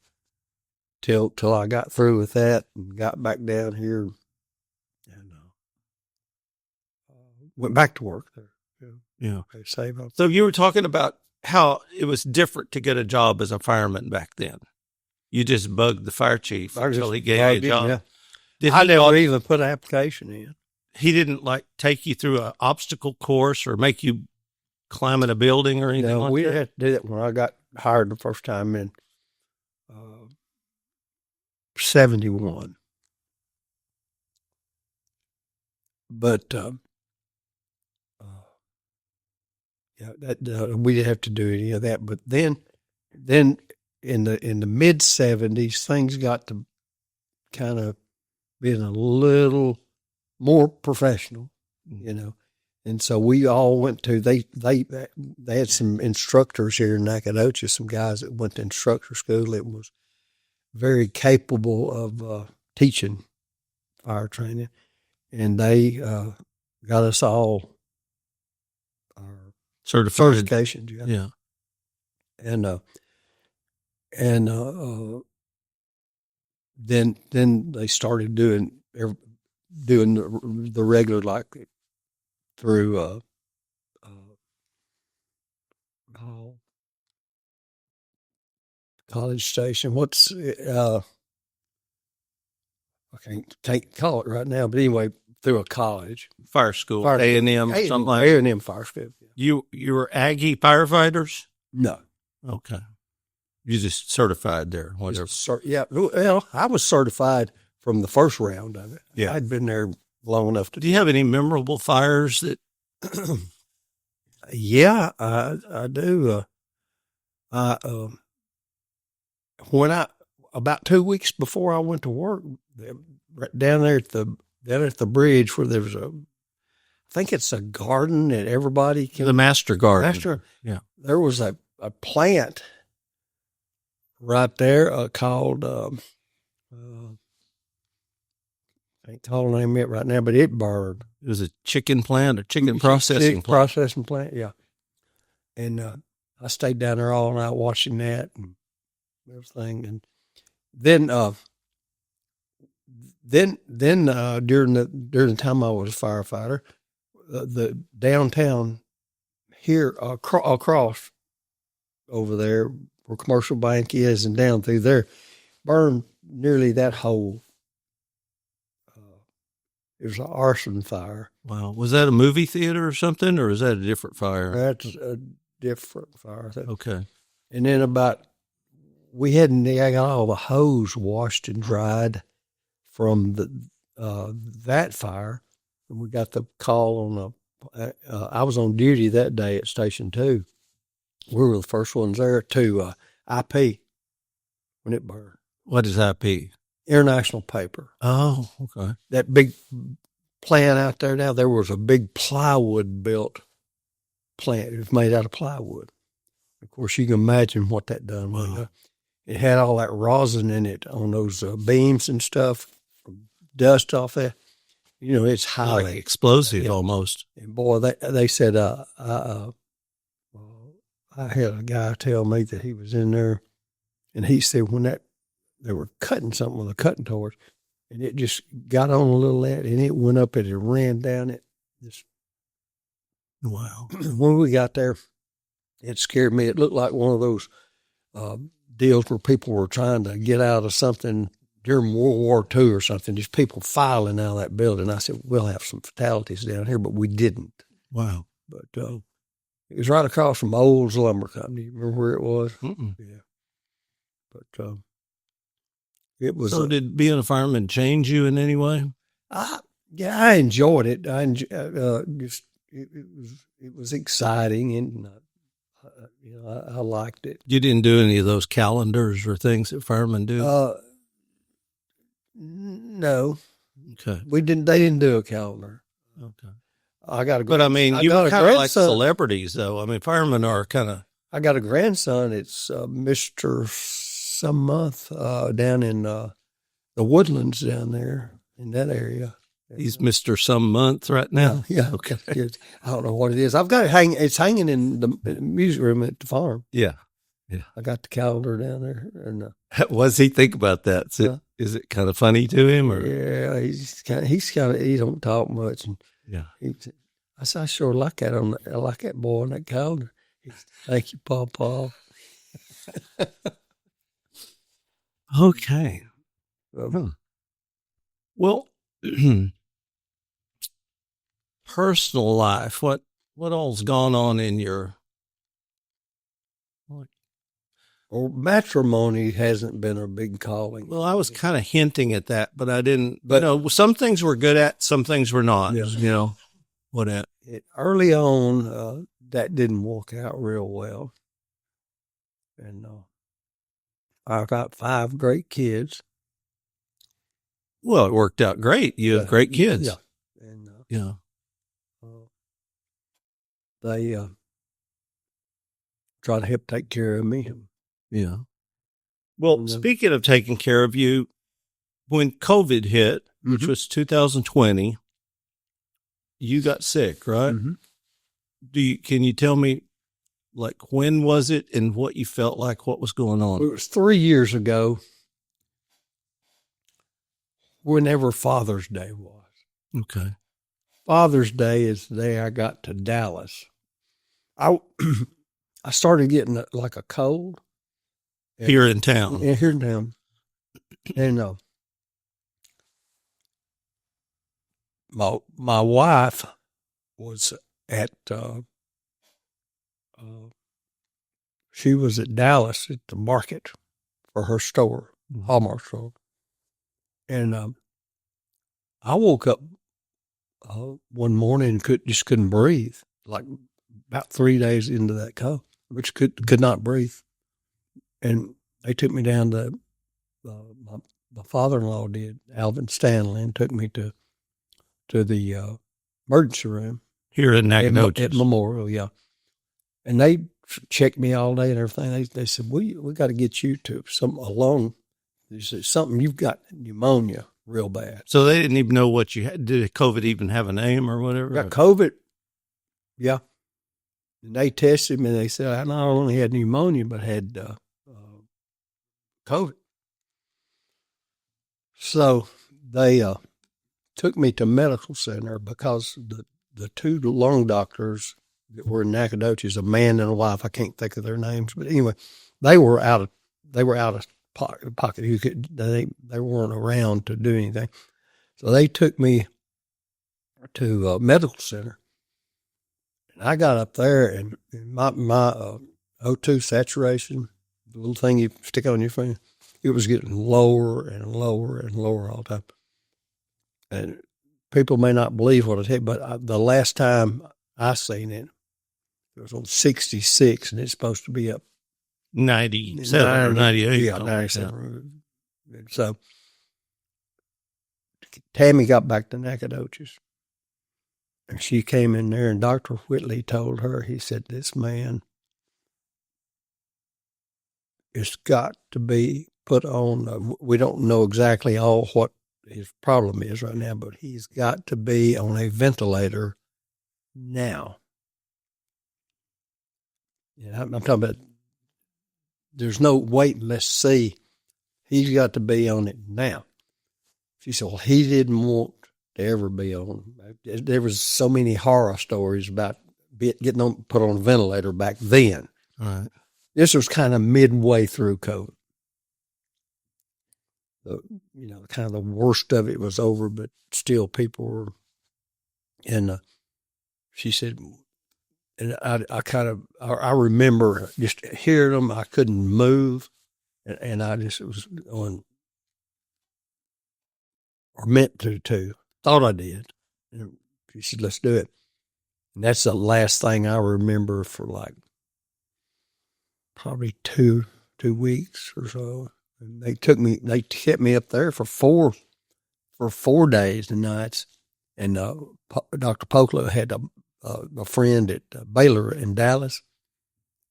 till I got through with that and got back down here and went back to work there. Yeah. Save up. So you were talking about how it was different to get a job as a fireman back then. You just bugged the fire chief until he gave you a job. Yeah. Did I he never even put an application in. He didn't like take you through an obstacle course or make you climb in a building or anything like we that? had to do that when I got hired the first time in 71. But we didn't have to do any of that. But then in the mid 70s, things got to kind of being a little more professional, And so we all went to, they had some instructors here in Nacogdoches, some guys that went to instructor school that was very capable of teaching fire training. And they got us all our certifications. Yeah. Then they started doing the regular, like through College Station. I can't call it right now, but anyway, through a college. Fire school, A&M, something like that. A&M Fire School. Yeah. You were Aggie firefighters? No. Okay. You just certified there. Yeah. Well, I was certified from the first round of it. Yeah. I'd been there long enough to. Do you have any memorable fires that? Yeah, I do. About 2 weeks before I went to work, down there at the bridge where there was I think it's a garden that everybody can. The Master Garden. Master. Yeah. There was a plant right there called, I can't call the name of it right now, but it burned. It was a chicken plant or chicken processing plant. Processing plant, yeah. And I stayed down there all night watching that and everything. And then during the time I was a firefighter, the downtown here across over there where Commercial Bank is and down through there burned nearly that whole. It was an arson fire. Wow. Was that a movie theater or something, or is that a different fire? That's a different fire. Okay. And then I got all the hose washed and dried from that fire. And we got the call on I was on duty that day at Station 2. We were the first ones there to IP when it burned. What is IP? International Paper. Oh, okay. That big plant out there now, there was a big plywood built plant. It was made out of plywood. Of course, you can imagine what that done. Wow. It had all that rosin in it on those beams and stuff, dust off there. It's highly like explosive almost. And boy, they said, I had a guy tell me that he was in there, and he said when they were cutting something with a cutting torch, and it just got on a little that, and it went up and it ran down it. Wow. When we got there, it scared me. It looked like one of those deals where people were trying to get out of something during World War II or something, just people filing out of that building. I said, we'll have some fatalities down here, but we didn't. Wow. but it was right across from Olds Lumber Company. You remember where it was? Mm-mm. Yeah. But it was. So did being a fireman change you in any way? I enjoyed it. It was exciting, and I liked it. You didn't do any of those calendars or things that firemen do? No, Okay. we didn't. They didn't do a calendar. Okay. I got a. But I mean, you got were a kind of like grandson. celebrities, though. I mean, firemen are kind of. I got a grandson. It's Mr. Some month down in the Woodlands down there in that area. He's Mr. Some Month right now. Yeah. Okay. I don't know what it is. I've got it hanging. It's hanging in the music room at the farm. Yeah. Yeah. I got the calendar down there. And what does he think about that? Is it kind of funny to him, or? yeah, he's kind of he don't talk much. And Yeah. I said, I sure like that I like that boy on that calendar. Thank you, Paw. Okay. Well, personal life. What all's gone on in your? Well, matrimony hasn't been a big calling. Well, I was kind of hinting at that, but I didn't. But some things we're good at, some things we're not. Yeah. Early on, that didn't work out real well, and I got 5 great kids. Well, it worked out great. You have great kids. Yeah, and they try to help take care of me. Yeah. Well, speaking of taking care of you, when COVID hit, which was 2020, you got sick, right? Mm-hmm. Can you tell me, like, when was it and what you felt like, what was going on? It was 3 years ago, whenever Father's Day was. Okay. Father's Day is the day I got to Dallas. I started getting like a cold. Here in town. Yeah, here in town. And my wife was at she was at Dallas at the market for her store, Hallmark store. And I woke up one morning and just couldn't breathe, like about 3 days into that cold, which could not breathe. And they took me down to, my father-in-law did, Alvin Stanley, and took me to the emergency room. Here in Nacogdoches. At Memorial, yeah. And they checked me all day and everything. They said, we got to get you to they said, something, you've got pneumonia real bad. So they didn't even know what you had. Did COVID even have a name or whatever? Got COVID, yeah. And they tested me and they said I not only had pneumonia, but had COVID. So they took me to medical center because the 2 lung doctors that were in Nacogdoches, a man and a wife, I can't think of their names, but anyway, they were out of pocket. They weren't around to do anything. So they took me to a medical center. And I got up there and my O2 saturation, the little thing you stick on your finger, it was getting lower and lower and lower all the time. And people may not believe what I tell you, but the last time I seen it, it was on 66, and it's supposed to be up 97 or 98. Yeah, 97. Yeah. So Tammy got back to Nacogdoches, and she came in there, and Dr. Whitley told her, he said, this man has got to be put on, we don't know exactly all what his problem is right now, but he's got to be on a ventilator now. Yeah, I'm talking about there's no wait, let's see. He's got to be on it now. She said, well, he didn't want to ever be on. There was so many horror stories about getting put on a ventilator back then. Right. This was kind of midway through COVID. Kind of the worst of it was over, but still people were. And she said, And I remember just hearing them. I couldn't move, and I just was on, or meant to, thought I did. And she said, let's do it. And that's the last thing I remember for like probably two weeks or so. And they kept me up there for four days and nights. And Dr. Pokla had a friend at Baylor in Dallas,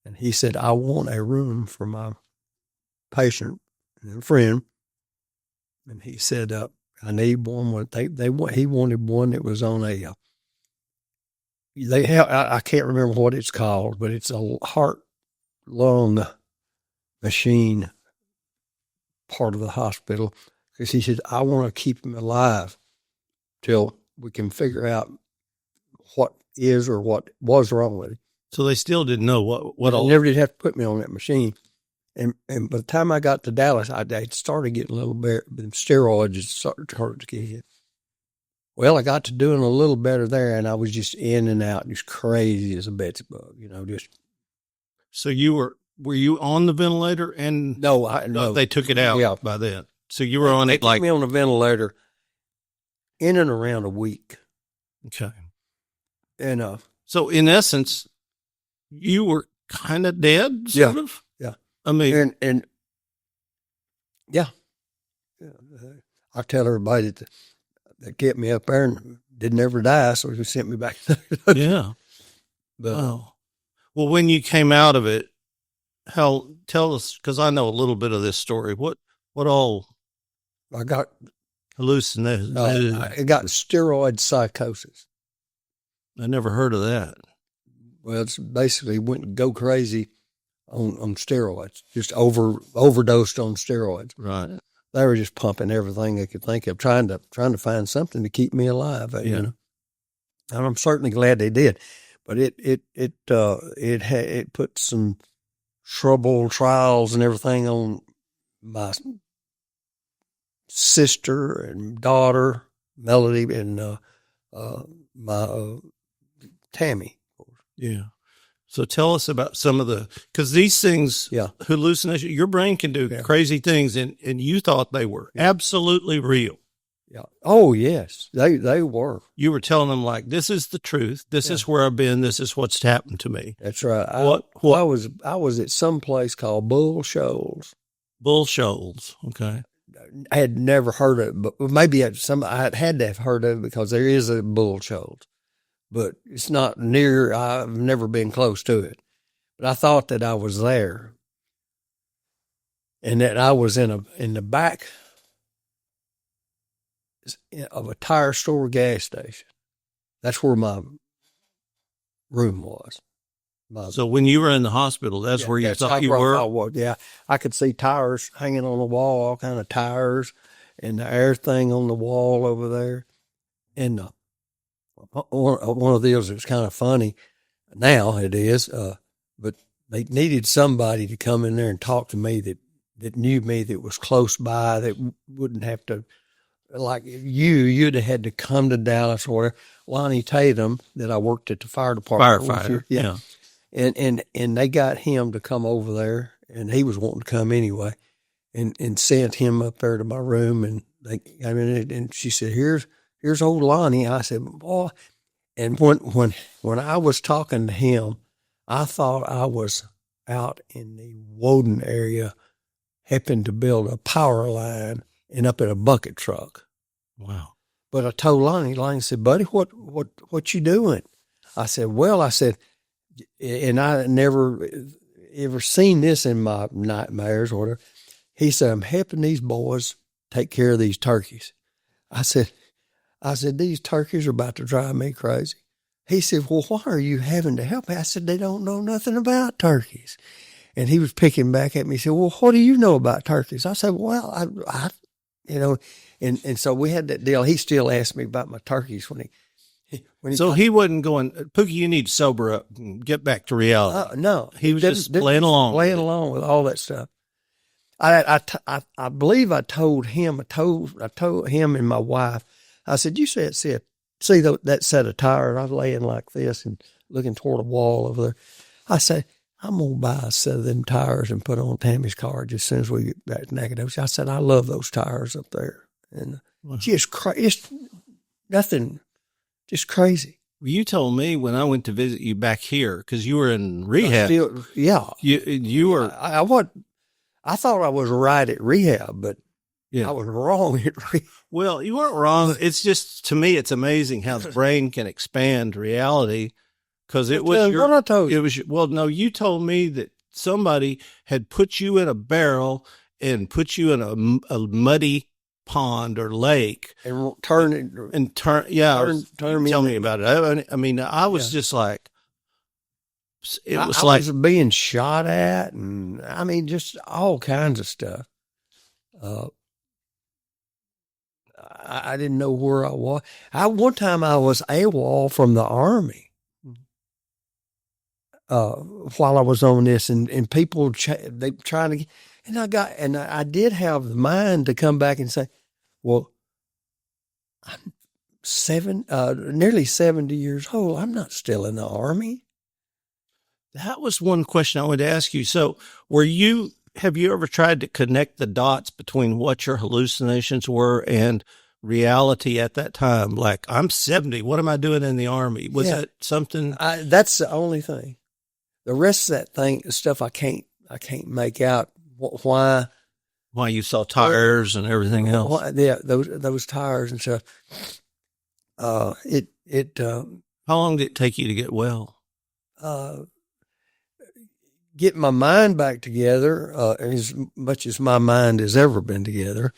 and he said, I want a room for my patient and a friend. And he said, I need one. He wanted one that was on a, I can't remember what it's called, but it's a heart-lung machine part of the hospital. Because he said, I want to keep him alive till we can figure out what is or what was wrong with him. So they still didn't know what all. They never did have to put me on that machine. And by the time I got to Dallas, I started getting a little bit, steroids started to kick in. Well, I got to doing a little better there, and I was just in and out, just crazy as a Betsy bug, just. So were you on the ventilator? And no, they took it out by then. So you were on it They put me on the ventilator in and around a week. Okay. And so in essence, you were kind of dead, sort of? Yeah. I mean, and yeah. I tell everybody that kept me up there and didn't ever die, so he sent me back. Yeah. But, oh. Well, when you came out of it, tell us, because I know a little bit of this story. What all I got hallucinations? I got steroid psychosis. I never heard of that. Well, it's basically went and go crazy on steroids, just overdosed on steroids. Right. They were just pumping everything they could think of, trying to find something to keep me alive. And I'm certainly glad they did. But it put some trials and everything on my sister and daughter, Melody, and my Tammy. Yeah. So tell us about some of because these things, hallucination, your brain can do crazy things, and you thought they were absolutely real. Yeah. Oh, yes, they were. You were telling them, like, this is the truth. This is where I've been. This is what's happened to me. That's right. What? I was at some place called Bull Shoals. Bull Shoals. Okay. I had never heard of it, but maybe I had to have heard of it because there is a Bull Shoals, but it's not near. I've never been close to it, but I thought that I was there, and that I was in the back of a tire store gas station. That's where my room was. So when you were in the hospital, that's where you thought you were? I was, yeah. I could see tires hanging on the wall, all kind of tires, and the air thing on the wall over there. And one of those was kind of funny. Now it is, but they needed somebody to come in there and talk to me that knew me, that was close by, that wouldn't have to, like you'd have had to come to Dallas, or Lonnie Tatum, that I worked at the fire department. Firefighter. Yeah. And they got him to come over there, and he was wanting to come anyway, and sent him up there to my room, and and she said, here's old Lonnie. I said, boy, and when I was talking to him, I thought I was out in the Woden area, helping to build a power line and up in a bucket truck. Wow. But I told Lonnie said, buddy, what you doing? I said, and I never ever seen this in my nightmares or whatever. He said, I'm helping these boys take care of these turkeys. I said, these turkeys are about to drive me crazy. He said, well, why are you having to help me? I said, they don't know nothing about turkeys. And he was picking back at me. He said, well, what do you know about turkeys? I said, well, I and so we had that deal. He still asked me about my turkeys when he wasn't going, Poogie, you need to sober up and get back to reality. No. He was just playing along. Playing along with all that stuff. I believe I told him and my wife, I said, you said see that set of tires. I was laying like this and looking toward a wall over there. I said, I'm going to buy a set of them tires and put on Tammy's car just as soon as we get back to Nacogdoches. I said, I love those tires up there. And just it's nothing, just crazy. Well, you told me when I went to visit you back here, because you were in rehab. Yeah. You were. I thought I was right at rehab, but I was wrong at rehab. Well, you weren't wrong. It's just, to me, it's amazing how the brain can expand reality. Because it was what I told you. It was, well, no, you told me that somebody had put you in a barrel and put you in a muddy pond or lake and turn me. Tell me about it. I mean, I was just like, I was being shot at, and I mean, just all kinds of stuff. I didn't know where I was. One time I was AWOL from the Army. While I was on this, and people they trying to, and I did have the mind to come back and say, well, I'm nearly 70 years old. I'm not still in the Army. That was one question I wanted to ask you. So have you ever tried to connect the dots between what your hallucinations were and reality at that time? Like, I'm 70. What am I doing in the Army? Was that something? That's the only thing. The rest of that stuff I can't make out why you saw tires and everything else. Those tires and stuff. How long did it take you to get well? Get my mind back together, as much as my mind has ever been together.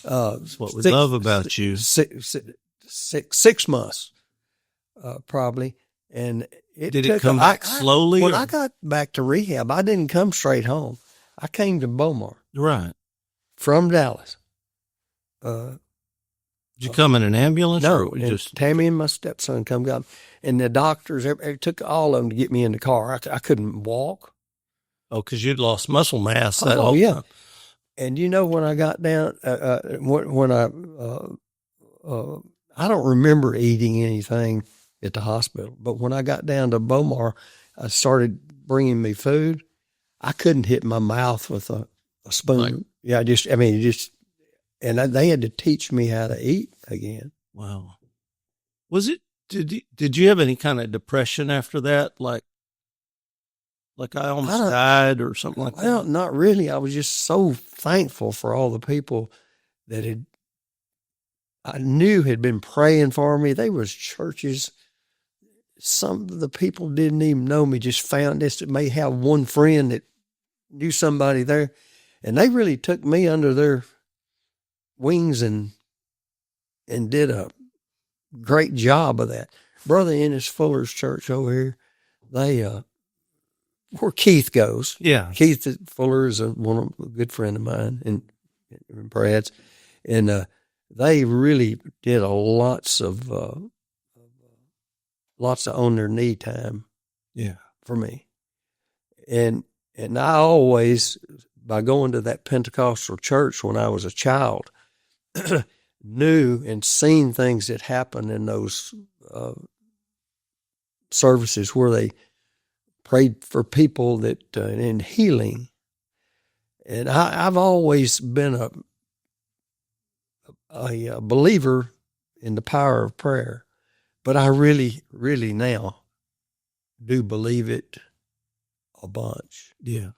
That's what we love about you. 6 months, probably. And did it come back slowly? When I got back to rehab, I didn't come straight home. I came to Beaumont. Right. From Dallas. Did you come in an ambulance? No, or just Tammy and my stepson got me. And the doctors, it took all of them to get me in the car. I couldn't walk. Oh, because you'd lost muscle mass. Yeah. And when I got down, when I don't remember eating anything at the hospital, but when I got down to Beaumont, I started bringing me food. I couldn't hit my mouth with a spoon. And they had to teach me how to eat again. Wow. Was it, did you have any kind of depression after that? Like I almost died or something like that? Well, not really. I was just so thankful for all the people that I knew had been praying for me. They was churches. Some of the people didn't even know me, just found this. May have one friend that knew somebody there. And they really took me under their wings and did a great job of that. Brother Ennis Fuller's church over here, where Keith goes. Yeah. Keith Fuller is a good friend of mine and Brad's. And they really did lots of on their knee time. Yeah. For me. And I always, by going to that Pentecostal church when I was a child, knew and seen things that happened in those services where they prayed for people that in healing. And I've always been a believer in the power of prayer, but I really, really now do believe it a bunch. Yeah.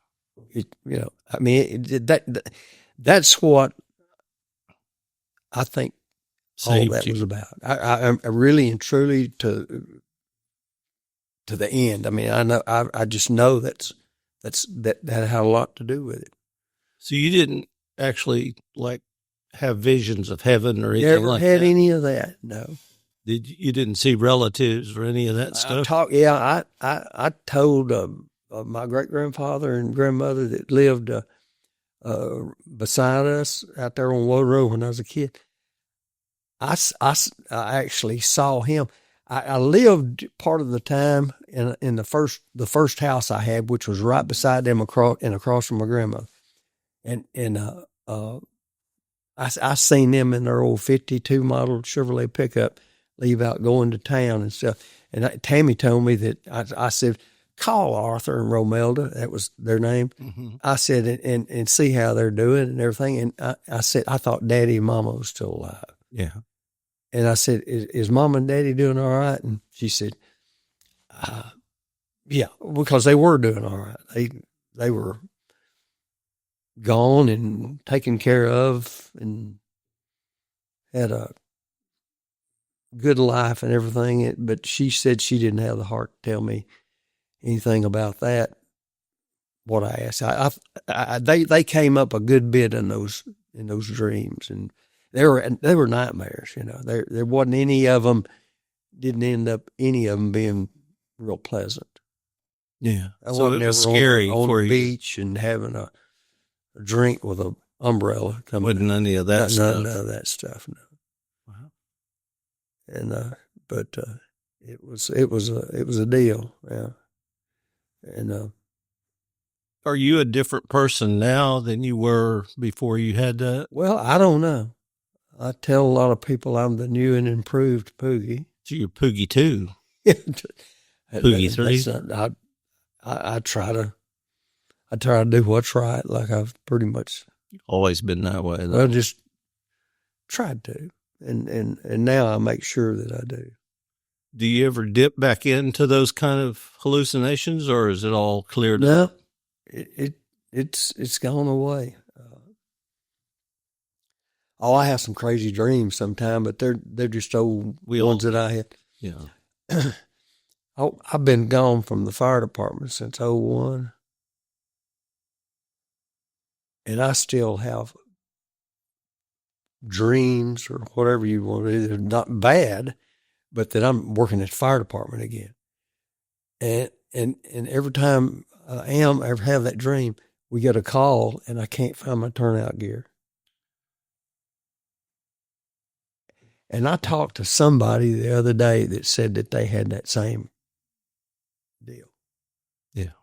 That's what I think Saved all that you. was about. I really and truly to the end. I mean, I know, I just know that had a lot to do with it. So you didn't actually have visions of heaven or anything Never like had that? any of that. No. You didn't see relatives or any of that stuff? I told my great grandfather and grandmother that lived beside us out there on Wood Road when I was a kid. I actually saw him. I lived part of the time in the first house I had, which was right beside them across from my grandmother, and I seen them in their old '52 model Chevrolet pickup leave out going to town and stuff. And Tammy told me that I said, call Arthur and Romelda. That was their name. Mm-hmm. I said, and see how they're doing and everything. And I said, I thought Daddy and Mama was still alive. Yeah. And I said, is Mom and Daddy doing all right? And she said, yeah, because they were doing all right. They were gone and taken care of and had a good life and everything. But she said she didn't have the heart to tell me anything about that. What I asked, they came up a good bit in those dreams, and they were nightmares. There wasn't any of them. Didn't end up any of them being real pleasant. Yeah. I So wasn't it was ever scary on for the you. beach and having a drink with an umbrella coming. Wasn't any of that stuff. None of that stuff. No. Wow. And but it was a deal. Yeah. And Are you a different person now than you were before you had that? well, I don't know. I tell a lot of people I'm the new and improved Poogie. So you're Poogie 2. Poogie 3. I try to do what's right, like I've pretty much Always been that way, though. just tried to, and now I make sure that I do. Do you ever dip back into those kind of hallucinations, or is it all cleared up? No, it's gone away. I have some crazy dreams sometimes, but they're just old ones that I had. Yeah. I've been gone from the fire department since 2001, and I still have dreams or whatever you want to do. They're not bad, but that I'm working at the fire department again. And every time I ever have that dream, we get a call and I can't find my turnout gear. And I talked to somebody the other day that said that they had that same deal. Yeah.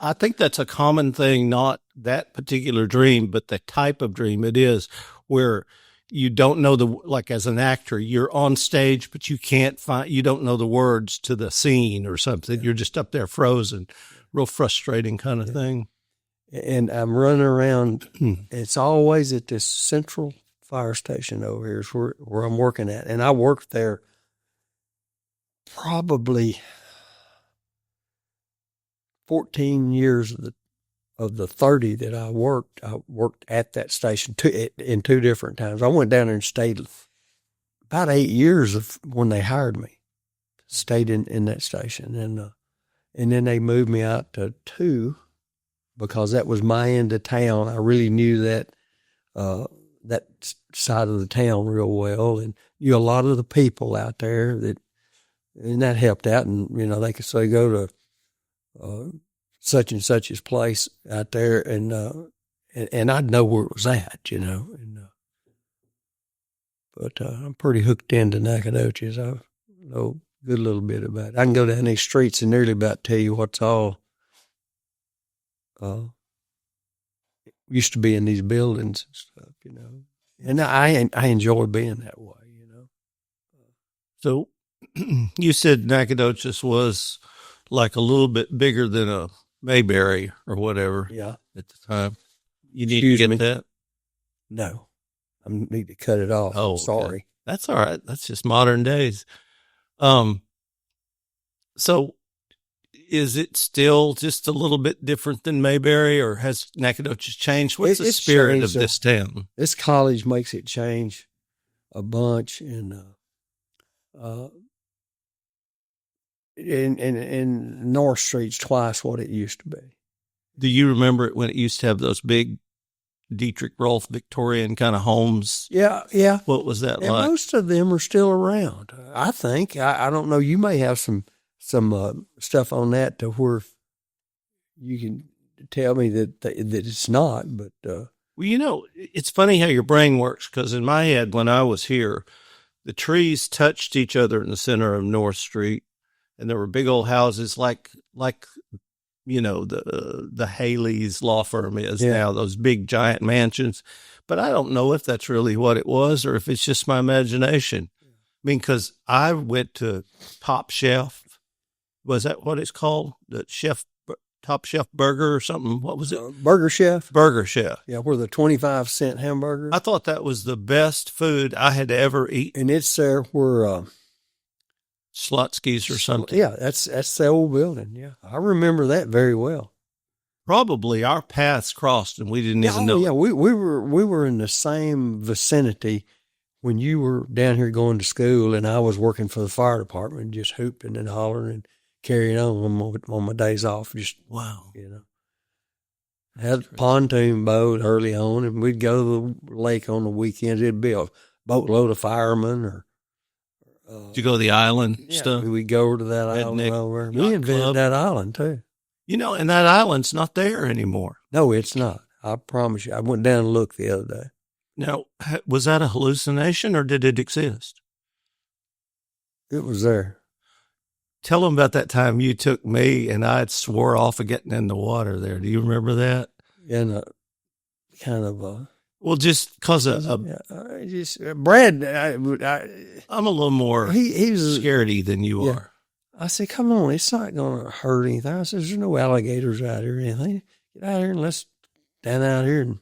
I think that's a common thing, not that particular dream, but the type of dream it is, where you don't know like as an actor, you're on stage, but you don't know the words to the scene or something. You're just up there frozen, real frustrating kind of thing. And I'm running around. It's always at this central fire station over here is where I'm working at. And I worked there probably 14 years of the 30 that I worked at that station in two different times. I went down there and stayed about 8 years of when they hired me, stayed in that station. And then they moved me out to 2 because that was my end of town. I really knew that side of the town real well, and knew a lot of the people out there and that helped out. And, they could say, go to, such and such's place out there, and I'd know where it was at, but I'm pretty hooked into Nacogdoches. I know a good little bit about it. I can go down these streets and nearly about tell you what's all used to be in these buildings and stuff, and I enjoy being that way, So you said Nacogdoches was like a little bit bigger than a Mayberry or whatever. Yeah. At the time. You need to get that? No. I need to cut it off. Oh, sorry. Okay. That's all right. That's just modern days. So is it still just a little bit different than Mayberry, or has Nacogdoches changed? What's the spirit of this town? This college makes it change a bunch, and in North Street's twice what it used to be. Do you remember it when it used to have those big Dietrich Rolf Victorian kind of homes? Yeah. What was that and like? Most of them are still around, I think. I don't know. You may have some stuff on that to where you can tell me that it's not, but well, it's funny how your brain works, because in my head, when I was here, the trees touched each other in the center of North Street, and there were big old houses like the Haley's law firm is now, those big giant mansions. but I don't know if that's really what it was or if it's just my imagination. I mean, because I went to Top Chef. Was that what it's called? The Top Chef Burger or something? What was it? Burger Chef. Burger Chef. Yeah, where the 25-cent hamburger. I thought that was the best food I had ever eaten. And it's there where Slutsky's or something. Yeah, that's the old building. Yeah, I remember that very well. Probably our paths crossed and we didn't even know. Yeah, we were in the same vicinity when you were down here going to school, and I was working for the fire department, just hooping and hollering and carrying on my days off. Just wow, had a pontoon boat early on, and we'd go to the lake on the weekends. It'd be a boatload of firemen or. Did you go to the island stuff? We'd go over to that island over. We invented that island too. And that island's not there anymore. No, it's not. I promise you. I went down and looked the other day. Now, was that a hallucination or did it exist? It was there. Tell them about that time you took me and I swore off of getting in the water there. Do you remember that? And kind of well, just because Brad, I'm a little more he's scaredy than you are. I said, come on, it's not going to hurt anything. I said, there's no alligators out here or anything. Get out here and let's stand out here and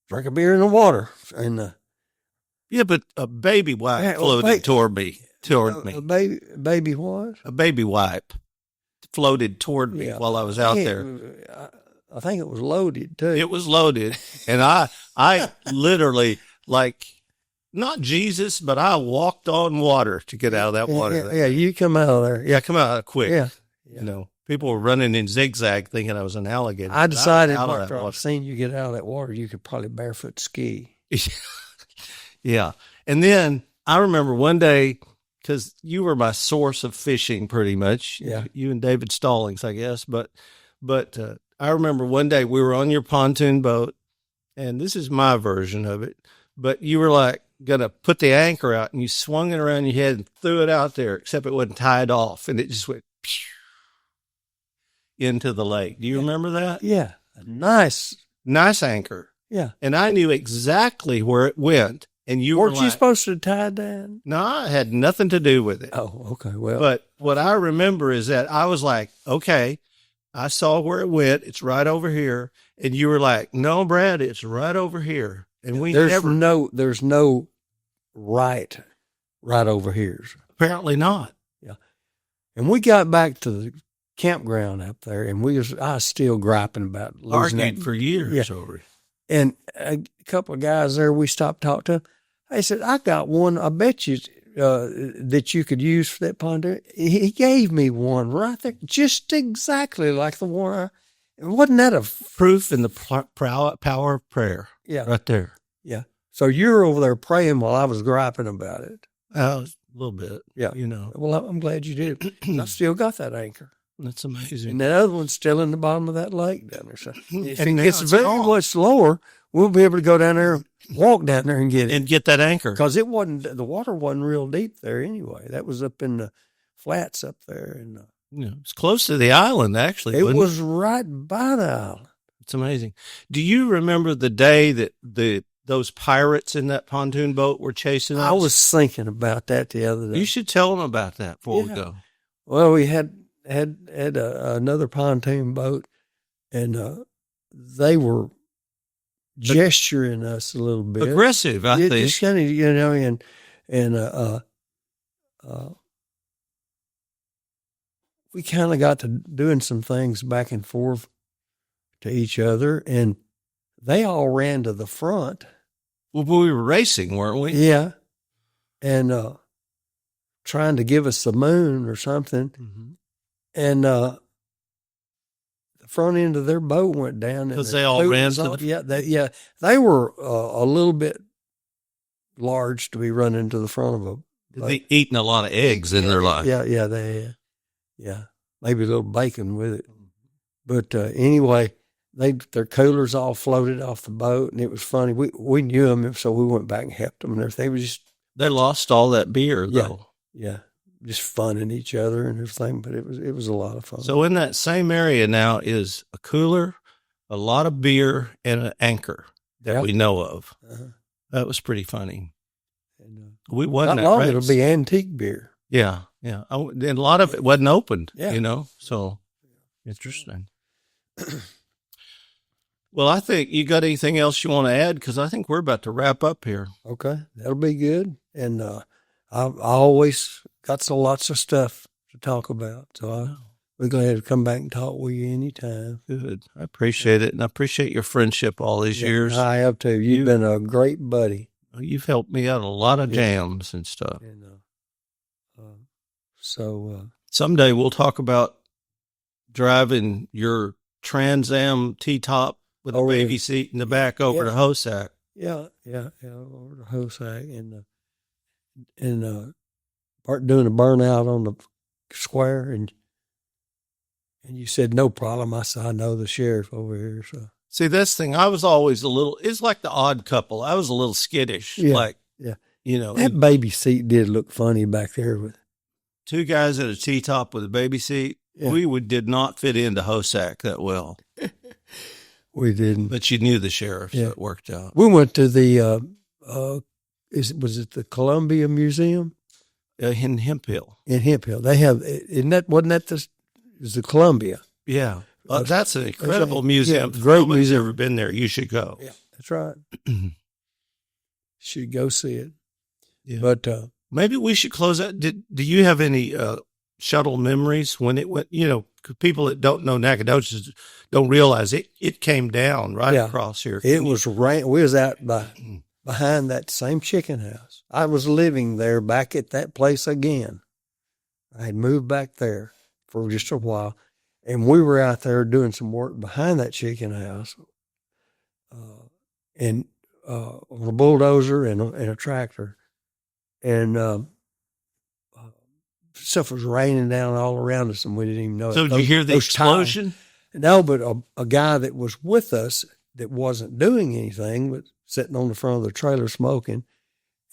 drink a beer in the water. And yeah, but a baby wipe floated toward me. A baby what? A baby wipe floated toward me while I was out there. I think it was loaded too. It was loaded, and I literally not Jesus, but I walked on water to get out of that water. Yeah, you come out of there. Yeah, come out quick. Yeah. People were running in zigzag thinking I was an alligator. I decided after I've seen you get out of that water, you could probably barefoot ski. Yeah. And then I remember one day, because you were my source of fishing pretty much. Yeah. You and David Stallings, I guess. But I remember one day we were on your pontoon boat, and this is my version of it, but you were like going to put the anchor out, and you swung it around your head and threw it out there, except it wasn't tied off, and it just went into the lake. Do you remember that? Yeah. Nice anchor. Yeah. And I knew exactly where it went. And you weren't were you supposed to tie it down? No, I had nothing to do with it. Oh, okay. Well, but what I remember is that I was like, okay, I saw where it went. It's right over here. And you were like, no, Brad, it's right over here. And there's no right over here. Apparently not. Yeah. And we got back to the campground up there, and I was still griping about losing argued for years over it. And a couple of guys there, we stopped talking to them. I said, I got one, I bet you, that you could use for that pontoon. He gave me one right there, just exactly like the one wasn't that a proof in the power of prayer? Yeah. Right there. Yeah. So you're over there praying while I was griping about it. A little bit. Yeah. Well, I'm glad you did. I still got that anchor. That's amazing. And that other one's still in the bottom of that lake down there. So if it And gets it's very gone. much lower, we'll be able to go down there, walk down there and get it. And get that anchor. Because the water wasn't real deep there anyway. That was up in the flats up there. And it's close to the island, actually. it was right by the island. It's amazing. Do you remember the day that those pirates in that pontoon boat were chasing us? I was thinking about that the other day. You should tell them about that before we go. Well, we had another pontoon boat, and they were gesturing us a little bit. Aggressive, I think. Just kind of, and we kind of got to doing some things back and forth to each other, and they all ran to the front. Well, we were racing, weren't we? Yeah. And trying to give us the moon or something. Mm-hmm. And the front end of their boat went down. Because they all ran to the... They were a little bit large to be running to the front of a boat. They eating a lot of eggs in their life. Yeah. Maybe a little bacon with it. But anyway, their coolers all floated off the boat, and it was funny. We knew them, so we went back and helped them and everything. It was just... They lost all that beer, though. Yeah. Just funning each other and everything, but it was a lot of fun. So in that same area now is a cooler, a lot of beer, and an anchor that we know of. Uh-huh. That was pretty funny. And, We wasn't not that long, race. it'll be antique beer. Yeah, yeah. And a lot of it wasn't opened, Yeah. you know, so interesting. Well, I think you got anything else you want to add? Because I think we're about to wrap up here. Okay, that'll be good. And I always got so lots of stuff to talk about. So we're going to have to come back and talk with you anytime. Good. I appreciate it. And I appreciate your friendship all these years. I have too. You've been a great buddy. You've helped me out a lot of jams and stuff. And, someday we'll talk about driving your Trans Am T-top with a baby seat in the back over to Hosack. Yeah, over to Hosack and doing a burnout on the square, and you said no problem. I said I know the sheriff over here. So see, this thing, I was always it's like the Odd Couple. I was a little skittish, you know. That baby seat did look funny back there with two guys at a T-top with a baby seat. Yeah. We did not fit into Hosack that well. We didn't, but you knew the sheriff, so it worked out. We went to the was it the Columbia Museum in Hemp Hill? In Hemp Hill, they have wasn't that the Columbia? Yeah, that's an incredible museum. Yeah, great Nobody's museum. ever been there. You should go. Yeah, that's right. Should go see it. Yeah. But maybe we should close out. Do you have any shuttle memories when it went? You know, people that don't know Nacogdoches don't realize it came down right across here. It was rain. We was out behind that same chicken house. I was living there back at that place again. I had moved back there for just a while, and we were out there doing some work behind that chicken house, and on a bulldozer and a tractor, and stuff was raining down all around us, and we didn't even know it. So did you hear the explosion? No, but a guy that was with us that wasn't doing anything, but sitting on the front of the trailer smoking,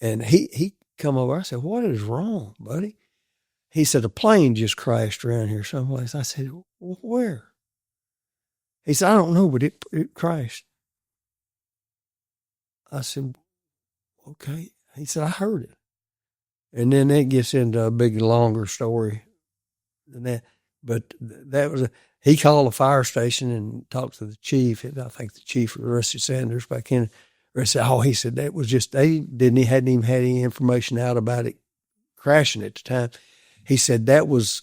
and he come over. I said, "What is wrong, buddy?" He said, "A plane just crashed around here someplace." I said, "Where?" He said, "I don't know, but it crashed." I said, "Okay." He said, "I heard it." And then that gets into a big, longer story than that. But that was he called the fire station and talked to the chief. And I think the chief was Rusty Sanders back in. He said that was just, hadn't even had any information out about it crashing at the time. He said that was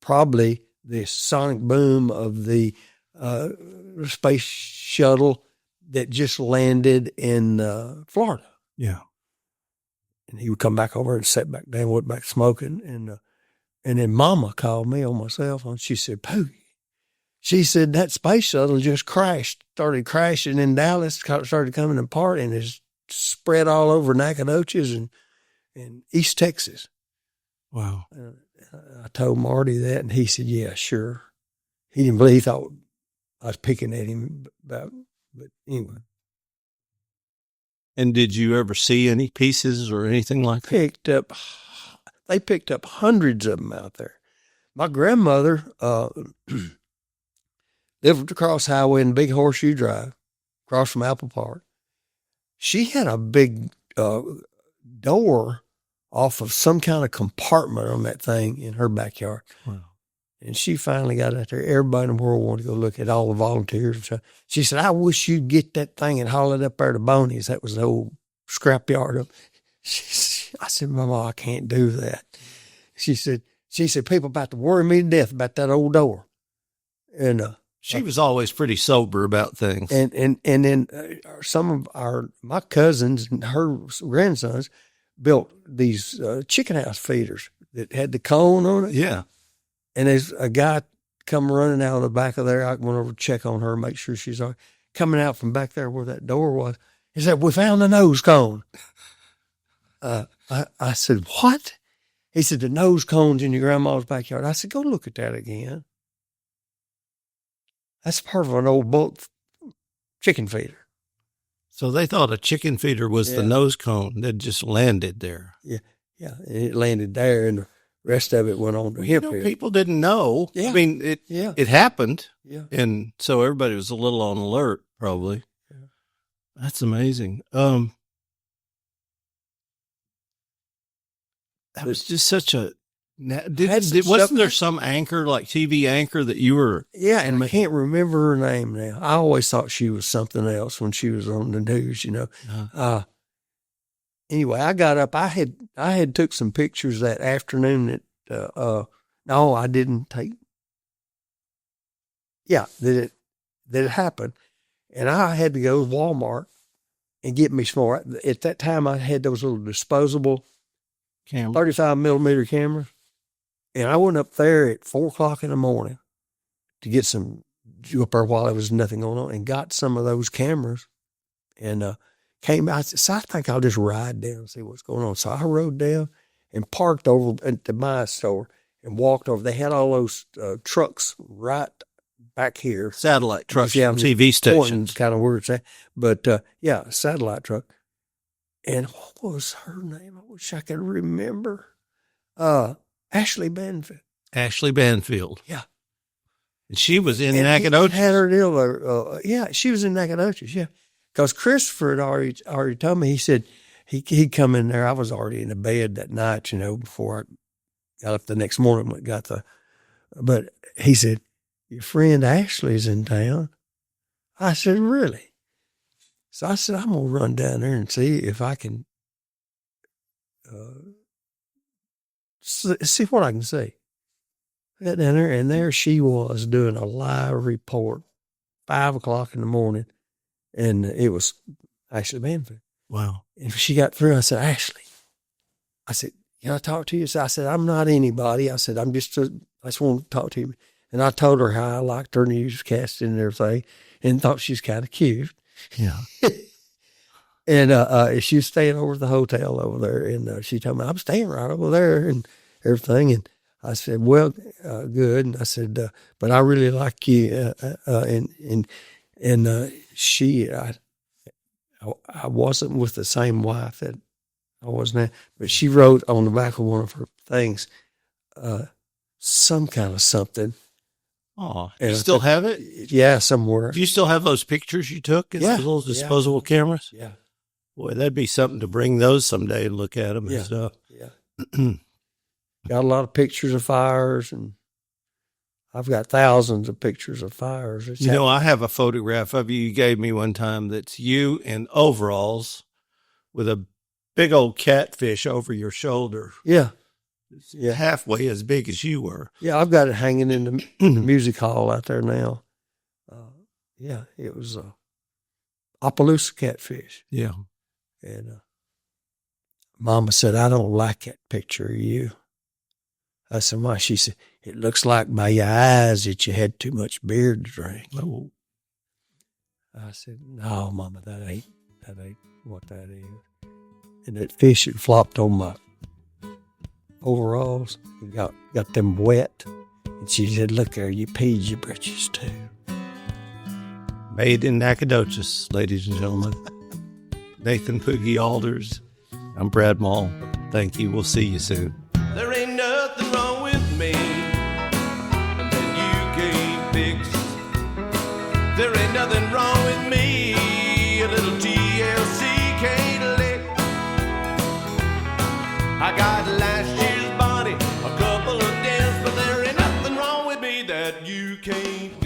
probably the sonic boom of the space shuttle that just landed in Florida. Yeah. And he would come back over and sit back down, went back smoking. And then Mama called me on my cell phone. She said, "Poogie," she said, "that space shuttle just started crashing in Dallas, started coming apart, and is spread all over Nacogdoches and East Texas." Wow. I told Marty that, and he said, "Yeah, sure." He didn't believe, he thought I was picking at him about, but anyway. And did you ever see any pieces or anything like that? They picked up hundreds of them out there. My grandmother lived across the highway in Big Horseshoe Drive, across from Apple Park. She had a big door off of some kind of compartment on that thing in her backyard. Wow. And she finally got out there. Everybody in the world wanted to go look at all the volunteers and stuff. She said, "I wish you'd get that thing and haul it up there to Boney's." That was the old scrapyard. I said, "Mama, I can't do that." She said, "People about to worry me to death about that old door." And she was always pretty sober about things. And then some of my cousins and her grandsons built these chicken house feeders that had the cone on it. Yeah. And there's a guy come running out of the back of there. I went over to check on her, make sure she's all right. Coming out from back there where that door was. He said, "We found the nose cone." I said, "What?" He said, "The nose cone's in your grandma's backyard." I said, "Go look at that again." That's part of an old bulk chicken feeder. So they thought a chicken feeder was the nose cone that just landed there. Yeah. It landed there, and the rest of it went on to Hemp Hill. People didn't know. Yeah. I mean, it happened. Yeah. And so everybody was a little on alert, probably. That's amazing. That was just such a. Wasn't there some anchor, like TV anchor, that you were? Yeah, and I can't remember her name now. I always thought she was something else when she was on the news, you know. Anyway, I got up. I had took some pictures that afternoon that no, I didn't take. Yeah, that it happened, and I had to go to Walmart and get me some more. At that time, I had those little disposable 35 millimeter cameras. And I went up there at 4:00 in the morning to get some, up there while there was nothing going on, and got some of those cameras and came out. So I think I'll just ride down and see what's going on. So I rode down and parked over at the my store and walked over. They had all those trucks right back here. Satellite trucks, yeah, TV stations. Kind of where it's at. But yeah, a satellite truck. And what was her name? I wish I could remember. Ashley Banfield. Ashley Banfield. Yeah. And she was in Nacogdoches. Had her deal. Yeah, she was in Nacogdoches, yeah. Because Christopher had already told me, he said he'd come in there. I was already in the bed that night, you know, before I got up the next morning. But he said, your friend Ashley's in town. I said, really? So I said, I'm going to run down there and see if I can see what I can see. I got down there, and there she was doing a live report, 5:00 in the morning, and it was Ashley Banfield. Wow. And she got through. I said, Ashley, I said, can I talk to you? So I said, I'm not anybody. I said, I just want to talk to you. And I told her how I liked her newscast and everything, and thought she was kind of cute. Yeah. And she was staying over at the hotel over there, and she told me, I'm staying right over there and everything. And I said, well, good. And I said, but I really like you. I wasn't with the same wife that I was now, but she wrote on the back of one of her things, some kind of something. Oh, you still have it? Yeah, somewhere. Do you still have those pictures you took? Yeah. Those little disposable cameras? Yeah. Boy, that'd be something to bring those someday and look at them and stuff. Yeah. Got a lot of pictures of fires, and I've got thousands of pictures of fires. I have a photograph of you gave me one time that's you in overalls with a big old catfish over your shoulder. Yeah. It's halfway as big as you were. Yeah, I've got it hanging in the music hall out there now. Yeah, it was a Opelousas catfish. Yeah. And Mama said, I don't like that picture of you. I said, why? She said, it looks like by your eyes that you had too much beer to drink. Oh. I said, no, Mama, that ain't what that is. And that fish had flopped on my overalls and got them wet. And she said, look there, you peed your britches too. Made in Nacogdoches, ladies and gentlemen. Nathan Poogie Alders. I'm Brad Maule. Thank you. We'll see you soon. There ain't nothing wrong with me that you can't fix. There ain't nothing wrong with me a little TLC can't lick. I got last year's body, a couple of dents, but there ain't nothing wrong with me that you can't